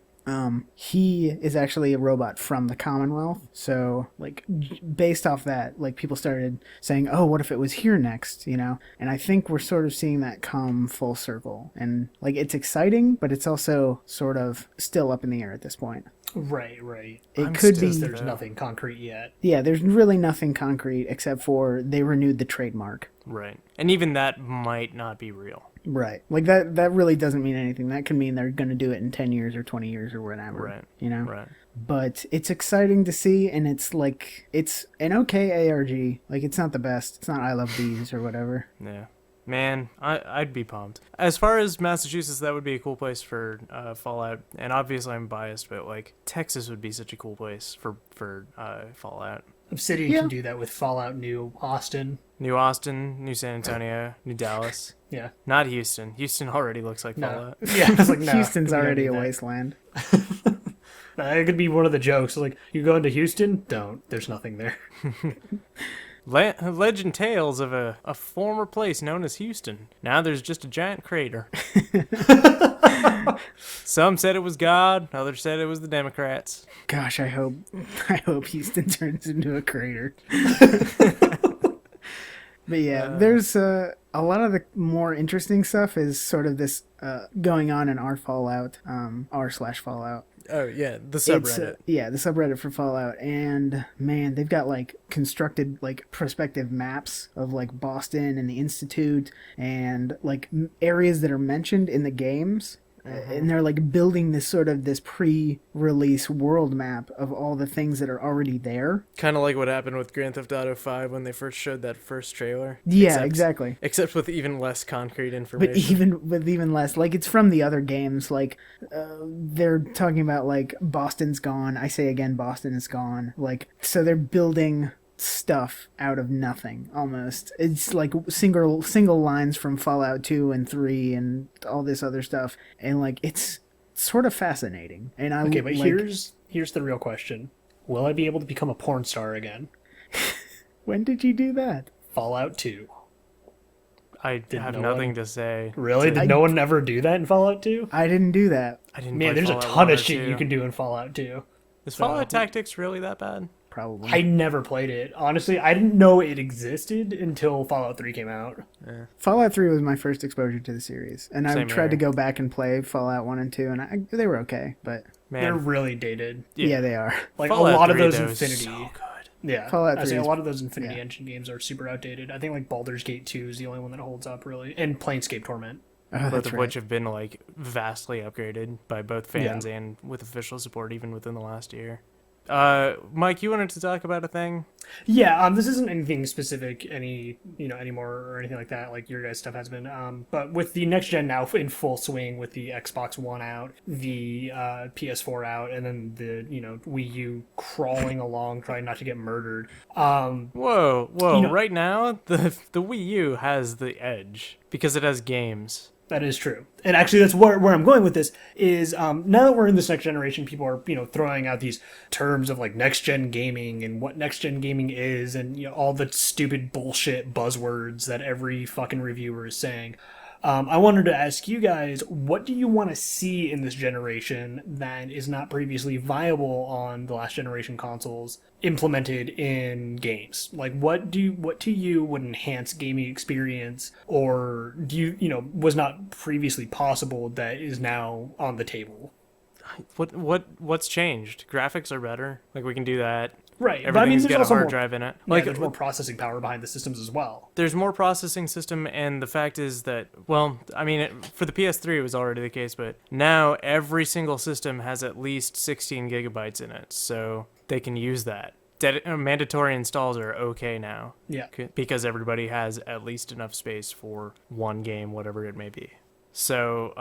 He is actually a robot from the Commonwealth. So, like, based off that, like, people started saying, oh, what if it was here next, you know? And I think we're sort of seeing that come full circle. And, like, it's exciting, but it's also sort of still up in the air at this point. Right. It could be... There's nothing concrete yet. Yeah, there's really nothing concrete except for they renewed the trademark. Right. And even that might not be real. Right. Like, that really doesn't mean anything. That can mean they're going to do it in 10 years or 20 years or whatever. Right. You know? Right. But it's exciting to see, and it's like, it's an okay ARG. Like, it's not the best. It's not I Love Bees or whatever. Yeah. Man, I'd be pumped. As far as Massachusetts, that would be a cool place for Fallout. And obviously I'm biased, but, like, Texas would be such a cool place for Fallout. Obsidian can do that with Fallout New Austin. New Austin, New San Antonio, New Dallas. Yeah. Not Houston. Houston already looks like Fallout. Yeah, it's like, no. Houston's already a wasteland. It could be one of the jokes. Like, you go into Houston? Don't. There's nothing there. Legend tales of a former place known as Houston. Now there's just a giant crater. Some said it was God. Others said it was the Democrats. Gosh, I hope Houston turns into a crater. But yeah, there's a lot of the more interesting stuff is sort of this going on in our Fallout, r/Fallout. Oh, yeah, the subreddit. The subreddit for Fallout. And, man, they've got, like, constructed, like, prospective maps of, like, Boston and the Institute and, like, areas that are mentioned in the games. And they're, like, building this sort of this pre-release world map of all the things that are already there. Kind of like what happened with Grand Theft Auto 5 when they first showed that first trailer. Yeah, exactly. Except with even less concrete information. But even less. Like, it's from the other games. Like, they're talking about, like, Boston's gone. I say again, Boston is gone. Like, so they're building stuff out of nothing almost. It's like single lines from Fallout 2 and 3 and all this other stuff, and like it's sort of fascinating. And but here's the real question: will I be able to become a porn star again? When did you do that? Fallout 2. I have nothing to say. Really? Did no one ever do that in Fallout 2? I didn't do that. I didn't. Man, there's a ton of shit you can do in Fallout 2. Is Fallout Tactics really that bad? Probably. I never played it. Honestly, I didn't know it existed until Fallout 3 came out. Yeah. Fallout 3 was my first exposure to the series. And I tried to go back and play Fallout 1 and 2, and they were okay, but... Man. They're really dated. Yeah, they are. Like, Fallout a lot 3, of those though, Infinity... is so good. Yeah, Fallout 3 a lot of those Infinity Engine games are super outdated. I think, like, Baldur's Gate 2 is the only one that holds up, really. And Planescape Torment. Both of which have been, like, vastly upgraded by both fans and with official support even within the last year. Mike, you wanted to talk about a thing? Yeah, this isn't anything specific anymore or anything like that, like your guys' stuff has been. But with the next gen now in full swing, with the Xbox One out, the PS4 out, and then the Wii U crawling along, trying not to get murdered. Whoa! Right now, the Wii U has the edge because it has games. That is true. And actually, that's where I'm going with this is now that we're in this next generation, people are, throwing out these terms of like next gen gaming and what next gen gaming is and all the stupid bullshit buzzwords that every fucking reviewer is saying. I wanted to ask you guys, what do you want to see in this generation that is not previously viable on the last generation consoles implemented in games? Like, what to you would enhance gaming experience, or do was not previously possible that is now on the table? What's changed? Graphics are better. Like, we can do that. Right, but I mean, Everything's there's got a also hard more, drive in it. like there's more processing power behind the systems as well. There's more processing system, and the fact is that, well, I mean, for the PS3 it was already the case, but now every single system has at least 16 gigabytes in it, so they can use that. Mandatory installs are okay now. Yeah. Because everybody has at least enough space for one game, whatever it may be. So,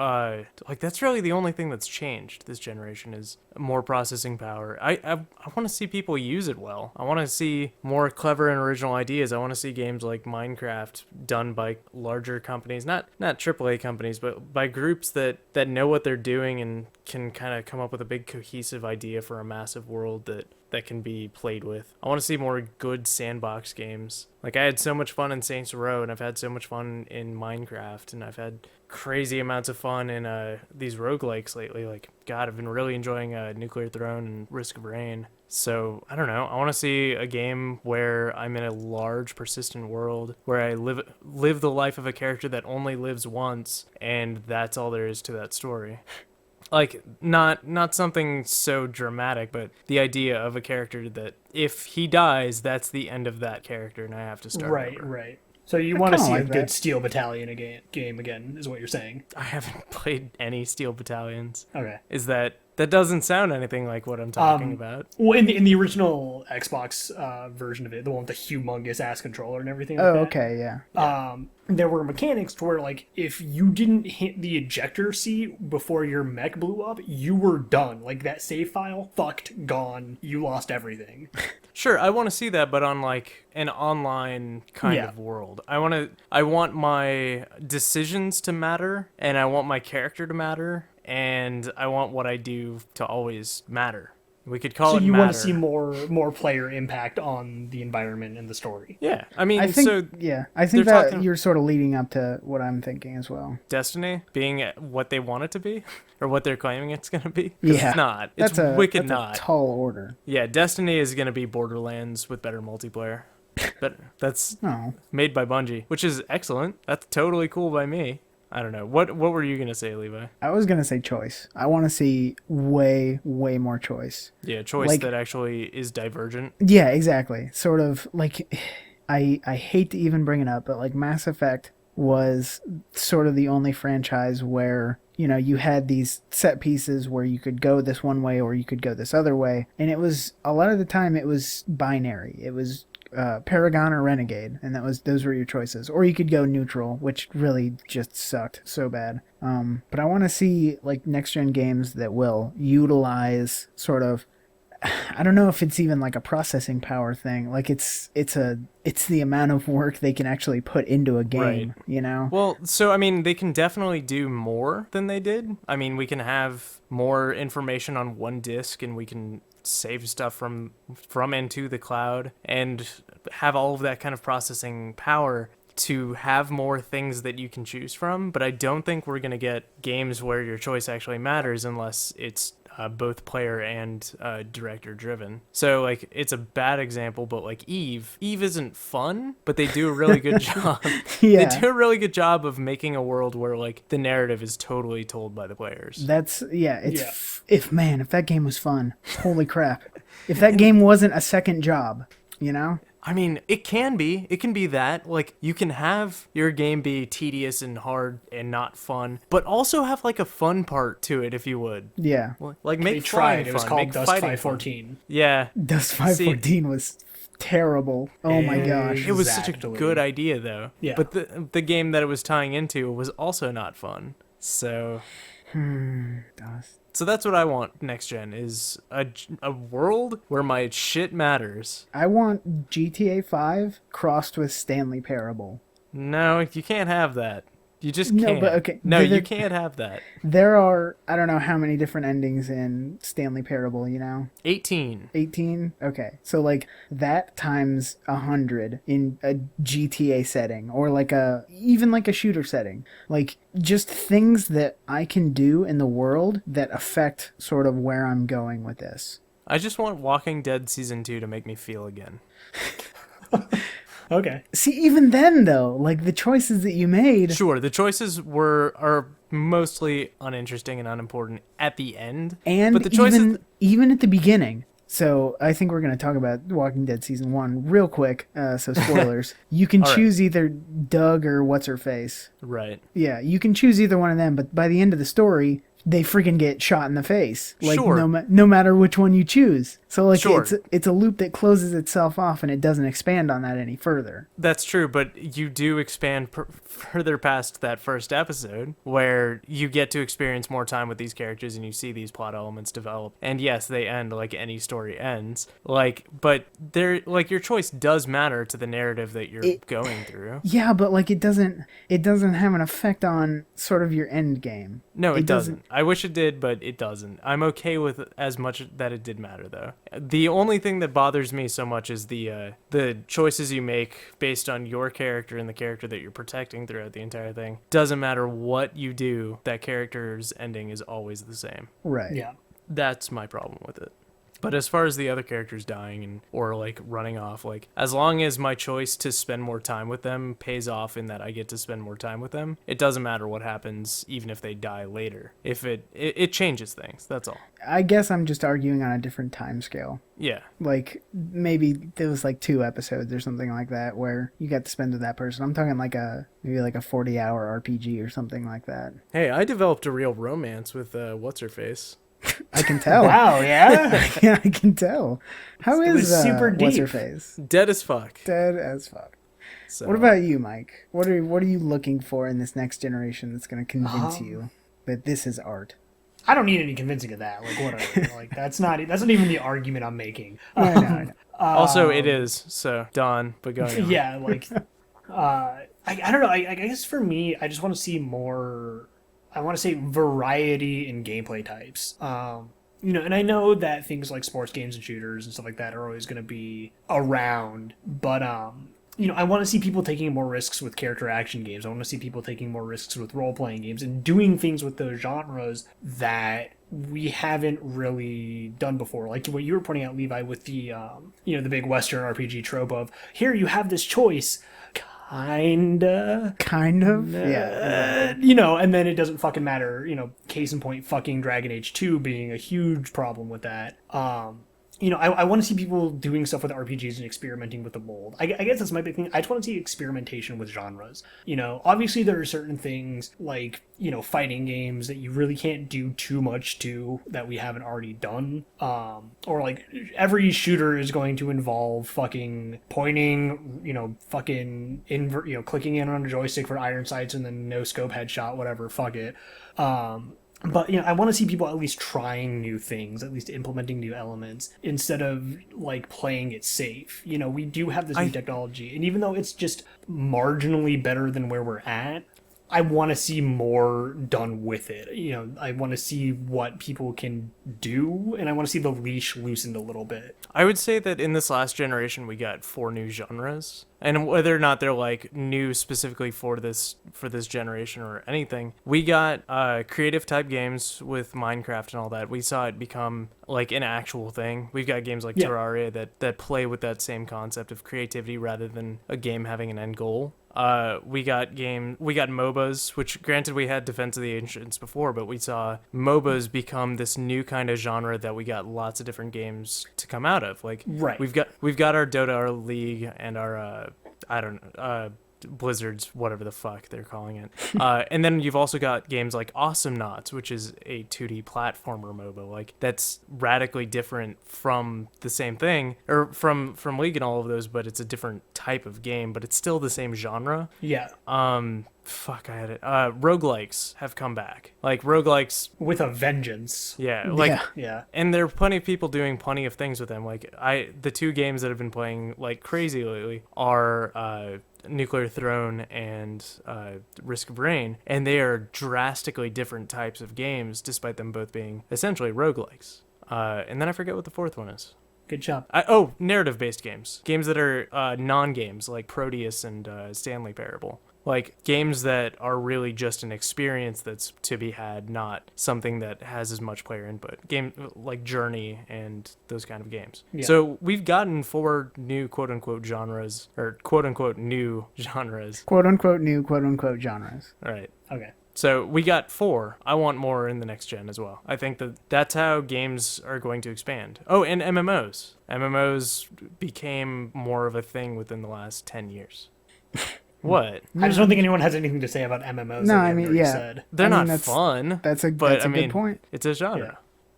like, that's really the only thing that's changed this generation is more processing power. I want to see people use it well. I want to see more clever and original ideas. I want to see games like Minecraft done by larger companies, not AAA companies, but by groups that know what they're doing and can kind of come up with a big cohesive idea for a massive world that can be played with. I want to see more good sandbox games. Like, I had so much fun in Saints Row, and I've had so much fun in Minecraft, and I've had crazy amounts of fun in these roguelikes lately. Like, God, I've been really enjoying Nuclear Throne and Risk of Rain. So, I don't know. I want to see a game where I'm in a large, persistent world, where I live the life of a character that only lives once, and that's all there is to that story. Like, not something so dramatic, but the idea of a character that if he dies, that's the end of that character, and I have to start over. Right. So you want to see like a that. good Steel Battalion game again, is what you're saying? I haven't played any Steel Battalions. Okay. Is that doesn't sound anything like what I'm talking about. Well, in the original Xbox version of it, the one with the humongous ass controller and everything like Oh, that. okay, yeah. There were mechanics to where, like, if you didn't hit the ejector seat before your mech blew up, you were done. Like, that save file, fucked, gone. You lost everything. Sure, I want to see that, but on like an online kind of world. I want my decisions to matter, and I want my character to matter, and I want what I do to always matter. We could call So it you matter. want to see more player impact on the environment and the story. Yeah, I mean, I think so I think they're that talking- you're sort of leading up to what I'm thinking as well. Destiny being what they want it to be, or what they're claiming it's going to be. 'Cause Yeah, it's not. It's that's wicked a not. tall order. Yeah, Destiny is going to be Borderlands with better multiplayer. But that's No, made by Bungie, which is excellent. That's totally cool by me. I don't know. What were you going to say, Levi? I was gonna say choice. I want to see way more choice. Yeah, choice Like- that actually is divergent. Yeah, exactly. Sort of like I hate to even bring it up, but like Mass Effect was sort of the only franchise where, you know, you had these set pieces where you could go this one way or you could go this other way, and it was a lot of the time it was binary. It was Paragon or Renegade, and those were your choices. Or you could go neutral, which really just sucked so bad. But I want to see like next gen games that will utilize sort of, I don't know if it's even like a processing power thing. Like it's the amount of work they can actually put into a game, Right. you know? Well, so I mean, they can definitely do more than they did. I mean, we can have more information on one disk, and we can save stuff from and to the cloud, and have all of that kind of processing power to have more things that you can choose from. But I don't think we're going to get games where your choice actually matters unless it's both player and director driven. So like, it's a bad example, but like Eve isn't fun, but they do a really good job. Yeah. They do a really good job of making a world where like the narrative is totally told by the players. That's it's Yeah. if that game was fun, holy crap. If that game wasn't a second job, you know? I mean, it can be that, like, you can have your game be tedious and hard and not fun, but also have like a fun part to it, if you would. Yeah. Like, They make tried. flying It was fun, called make Dust fighting fun. 514. Yeah. Dust 514 was terrible. Oh my gosh. It was such a Exactly. good idea, though. Yeah. But the game that it was tying into was also not fun. So Dust. so that's what I want next gen, is a world where my shit matters. I want GTA 5 crossed with Stanley Parable. No, you can't have that. You just No, can't. but okay, No, the- you can't have that. There are, I don't know how many different endings in Stanley Parable, you know? 18. 18? Okay. So, like, that times 100 in a GTA setting, or like even like a shooter setting. Like, just things that I can do in the world that affect sort of where I'm going with this. I just want Walking Dead Season 2 to make me feel again. Okay. See, even then, though, like, the choices that you made... Sure, the choices are mostly uninteresting and unimportant at the end. And but the choices... even at the beginning, So I think we're going to talk about Walking Dead season 1 real quick. So spoilers. You can All right. choose either Doug or what's her face. Right. Yeah, you can choose either one of them, but by the end of the story, they freaking get shot in the face. Like Sure. no matter which one you choose. So like Sure. it's a loop that closes itself off and it doesn't expand on that any further. That's true, but you do expand further past that first episode where you get to experience more time with these characters and you see these plot elements develop. And yes, they end like any story ends. Like, but they're like your choice does matter to the narrative that you're going through. Yeah, but like it doesn't have an effect on sort of your end game. No, it doesn't. I wish it did, but it doesn't. I'm okay with as much that it did matter, though. The only thing that bothers me so much is the choices you make based on your character and the character that you're protecting throughout the entire thing. Doesn't matter what you do, that character's ending is always the same. Right. Yeah. That's my problem with it. But as far as the other characters dying and or like running off, like as long as my choice to spend more time with them pays off in that I get to spend more time with them, it doesn't matter what happens, even if they die later. If it changes things, that's all. I guess I'm just arguing on a different time scale. Yeah. Like maybe there was like 2 episodes or something like that where you got to spend with that person. I'm talking like maybe like a 40-hour RPG or something like that. Hey, I developed a real romance with what's her face. I can tell. Wow, yeah? Yeah, I can tell. How It is was super what's her deep. face? Dead as fuck. Dead as fuck. So, What about you, Mike? What are you looking for in this next generation that's going to convince you that this is art? I don't need any convincing of that. Like, whatever. Like, that's not even the argument I'm making. I know. also, it is, so Don, but going on. Yeah, like, I don't know. I guess for me, I just want to see more, I want to say variety in gameplay types. And I know that things like sports games and shooters and stuff like that are always going to be around, but I want to see people taking more risks with character action games. I want to see people taking more risks with role-playing games and doing things with those genres that we haven't really done before. Like what you were pointing out, Levi, with the the big Western RPG trope of here you have this choice. Kind of. Yeah. And then it doesn't fucking matter. Case in point, fucking Dragon Age 2 being a huge problem with that. I want to see people doing stuff with RPGs and experimenting with the mold. I guess that's my big thing. I just want to see experimentation with genres. Obviously there are certain things like, fighting games that you really can't do too much to that we haven't already done. Or like every shooter is going to involve fucking pointing, clicking in on a joystick for iron sights and then no scope headshot, whatever, fuck it. But I want to see people at least trying new things, at least implementing new elements instead of like playing it safe. We do have this new technology, and even though it's just marginally better than where we're at, I want to see more done with it. I want to see what people can do, and I want to see the leash loosened a little bit. I would say that in this last generation, we got 4 new genres. And whether or not they're like new specifically for this generation or anything, we got creative type games with Minecraft and all that. We saw it become like an actual thing. We've got games like Terraria that play with that same concept of creativity rather than a game having an end goal. We got MOBAs, which granted we had Defense of the Ancients before, but we saw MOBAs become this new kind of genre that we got lots of different games to come out of. Like Right. we've got our Dota, our League, and our Blizzard's, whatever the fuck they're calling it. And then you've also got games like Awesome Knots, which is a 2D platformer MOBA. Like that's radically different from the same thing, or from League and all of those, but it's a different type of game, but it's still the same genre. Yeah. Fuck, I had it. Roguelikes have come back. Like roguelikes With a vengeance. yeah, like Yeah. and there are plenty of people doing plenty of things with them. Like the 2 games that have been playing like crazy lately are Nuclear Throne and Risk of Rain, and they are drastically different types of games, despite them both being essentially roguelikes. And then I forget what the 4th one is. Good job. Narrative-based games that are non-games like Proteus and Stanley Parable. Like games that are really just an experience that's to be had, not something that has as much player input. Game like Journey and those kind of games. Yeah. So we've gotten 4 new quote-unquote genres, or quote-unquote new genres. Quote unquote new quote unquote genres. All right. Okay. So we got 4. I want more in the next gen as well. I think that's how games are going to expand. Oh, and MMOs. MMOs became more of a thing within the last 10 years. What? I just don't think anyone has anything to say about MMOs. No, that we I haven't mean, already yeah. said. They're not that's fun. That's a but good point. It's a genre. Yeah.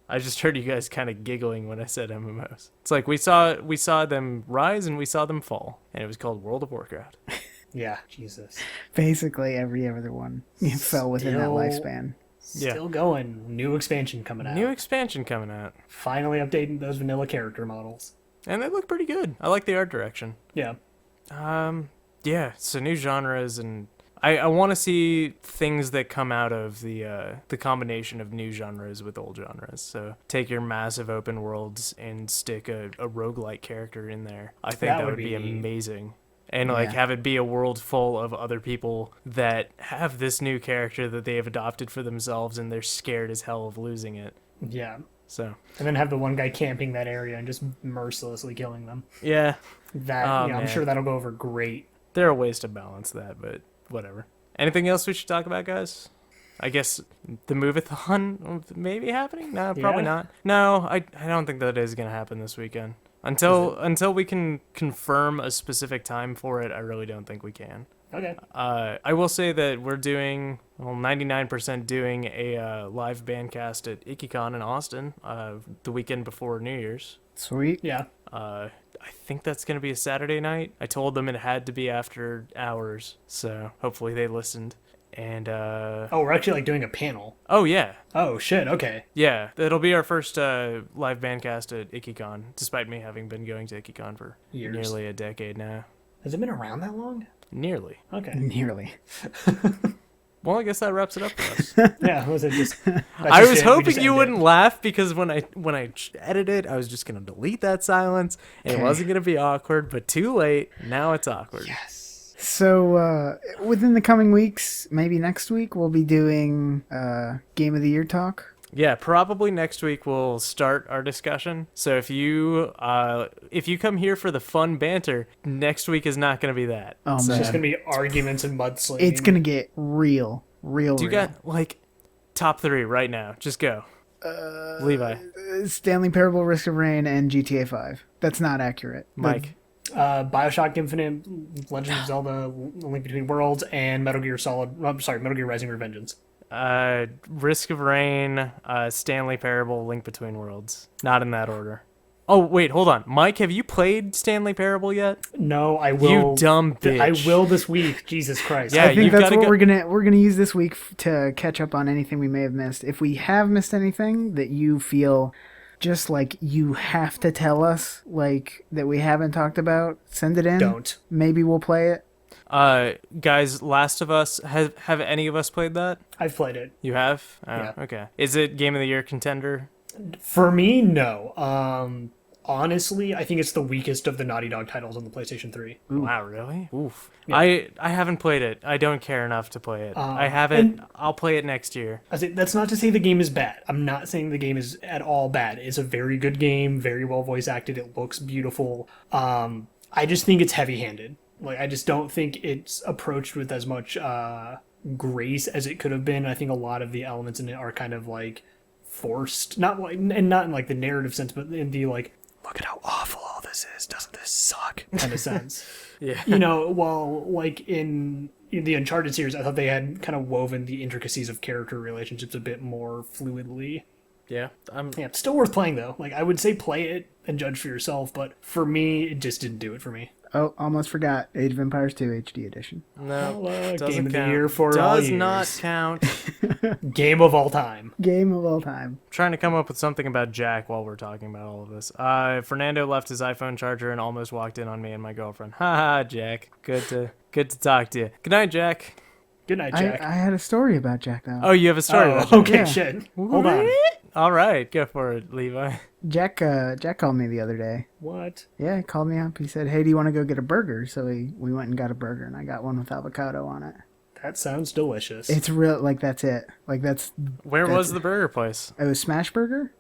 I just heard you guys kind of giggling when I said MMOs. It's like we saw them rise and we saw them fall, and it was called World of Warcraft. Yeah, Jesus. Basically, every other one fell within that lifespan. Still going. New expansion coming out. New expansion coming out, Finally updating those vanilla character models. and they look pretty good. I like the art direction. Yeah. Yeah. So new genres, and I want to see things that come out of the combination of new genres with old genres. So take your massive open worlds and stick a roguelike character in there. I think that would be amazing. And like have it be a world full of other people that have this new character that they have adopted for themselves, and they're scared as hell of losing it. Yeah. So. And then have the one guy camping that area and just mercilessly killing them. Yeah. That I'm sure that'll go over great. There are ways to balance that, but whatever. Anything else we should talk about, guys? I guess the move-a-thon maybe happening? No, probably not. No, I don't think that is going to happen this weekend. Until we can confirm a specific time for it, I really don't think we can. Okay. I will say that we're doing, 99% doing a live bandcast at IkiCon in Austin the weekend before New Year's. Sweet. Yeah. I think that's going to be a Saturday night. I told them it had to be after hours, so hopefully they listened. And we're actually like doing a panel. Oh yeah. Oh shit. Okay. Yeah, it'll be our first live bandcast at IkiCon, despite me having been going to IkiCon for Years. nearly a decade now. Has it been around that long? Nearly. Okay. Nearly. Well, I guess that wraps it up for us. Yeah. Was it just? I was hoping you wouldn't laugh, because when I edited, I was just gonna delete that silence, and it wasn't gonna be awkward. But too late. Now it's awkward. Yes. So within the coming weeks, maybe next week, we'll be doing Game of the Year talk. Yeah, probably next week we'll start our discussion. So if you come here for the fun banter, next week is not going to be that. Oh, It's man. just gonna be arguments and mudslinging. It's going to get real. Do you got like top 3 right now? Just go. Levi. Stanley Parable, Risk of Rain, and GTA 5. That's not accurate. Mike. Bioshock Infinite, Legend of Zelda, Link Between Worlds, and Metal Gear Rising: Revengeance. Risk of Rain, Stanley Parable, Link Between Worlds. Not in that order. Oh, wait, hold on. Mike, have you played Stanley Parable yet? No, I will. You dumb bitch. I will this week. Jesus Christ. Yeah, I think you've that's gotta what go- we're gonna use this week to catch up on anything we may have missed. If we have missed anything that you feel just like you have to tell us, like that we haven't talked about, send it in. Don't. Maybe we'll play it. Guys, Last of Us, have any of us played that? I've played it. You have? Oh, Yeah. Okay. Is it Game of the Year contender? For me, no. Honestly, I think it's the weakest of the Naughty Dog titles on the PlayStation 3. Wow, really? Oof. Yeah. I haven't played it. I don't care enough to play it. I have it. and- I'll play it next year. That's not to say the game is bad. I'm not saying the game is at all bad. It's a very good game, very well voice acted. It looks beautiful. I just think it's heavy-handed. Like, I just don't think it's approached with as much grace as it could have been. I think a lot of the elements in it are kind of like forced, not in like the narrative sense, but in the like, look at how awful all this is. Doesn't this suck? Kind of sense. Yeah. While like in the Uncharted series, I thought they had kind of woven the intricacies of character relationships a bit more fluidly. Yeah. Yeah, it's still worth playing though. Like, I would say play it and judge for yourself, but for me, it just didn't do it for me. Oh, almost forgot. Age of Empires 2 HD edition. No. Game Doesn't of the count. year for all Does years. not count. Game of all time. Game of all time. Trying to come up with something about Jack while we're talking about all of this. Fernando left his iPhone charger and almost walked in on me and my girlfriend. Haha, Jack. Good to talk to you. Good night, Jack. Good night, Jack. I had a story about Jack, though. Oh, you have a story about Jack. okay, Yeah. shit. Hold on. All right, go for it, Levi. Jack called me the other day. What? Yeah, he called me up. He said, hey, do you want to go get a burger? So we went and got a burger, and I got one with avocado on it. That sounds delicious. It's real, like, that's it. Like, Where was the burger place? it was Smash Burger?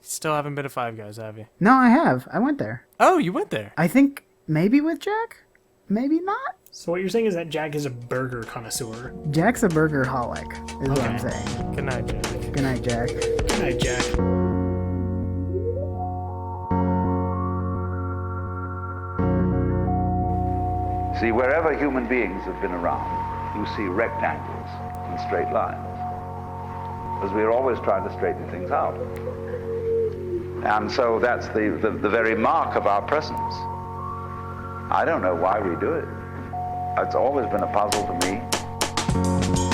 Still haven't been to Five Guys, have you? No, I have. I went there. Oh, you went there. I think maybe with Jack? Maybe not? So what you're saying is that Jack is a burger connoisseur. Jack's a burger holic, is what I'm saying. Good night, Jack. Good night, Jack. Good night, Jack. See, wherever human beings have been around, you see rectangles and straight lines. Because we're always trying to straighten things out. And so that's the very mark of our presence. I don't know why we do it. It's always been a puzzle to me.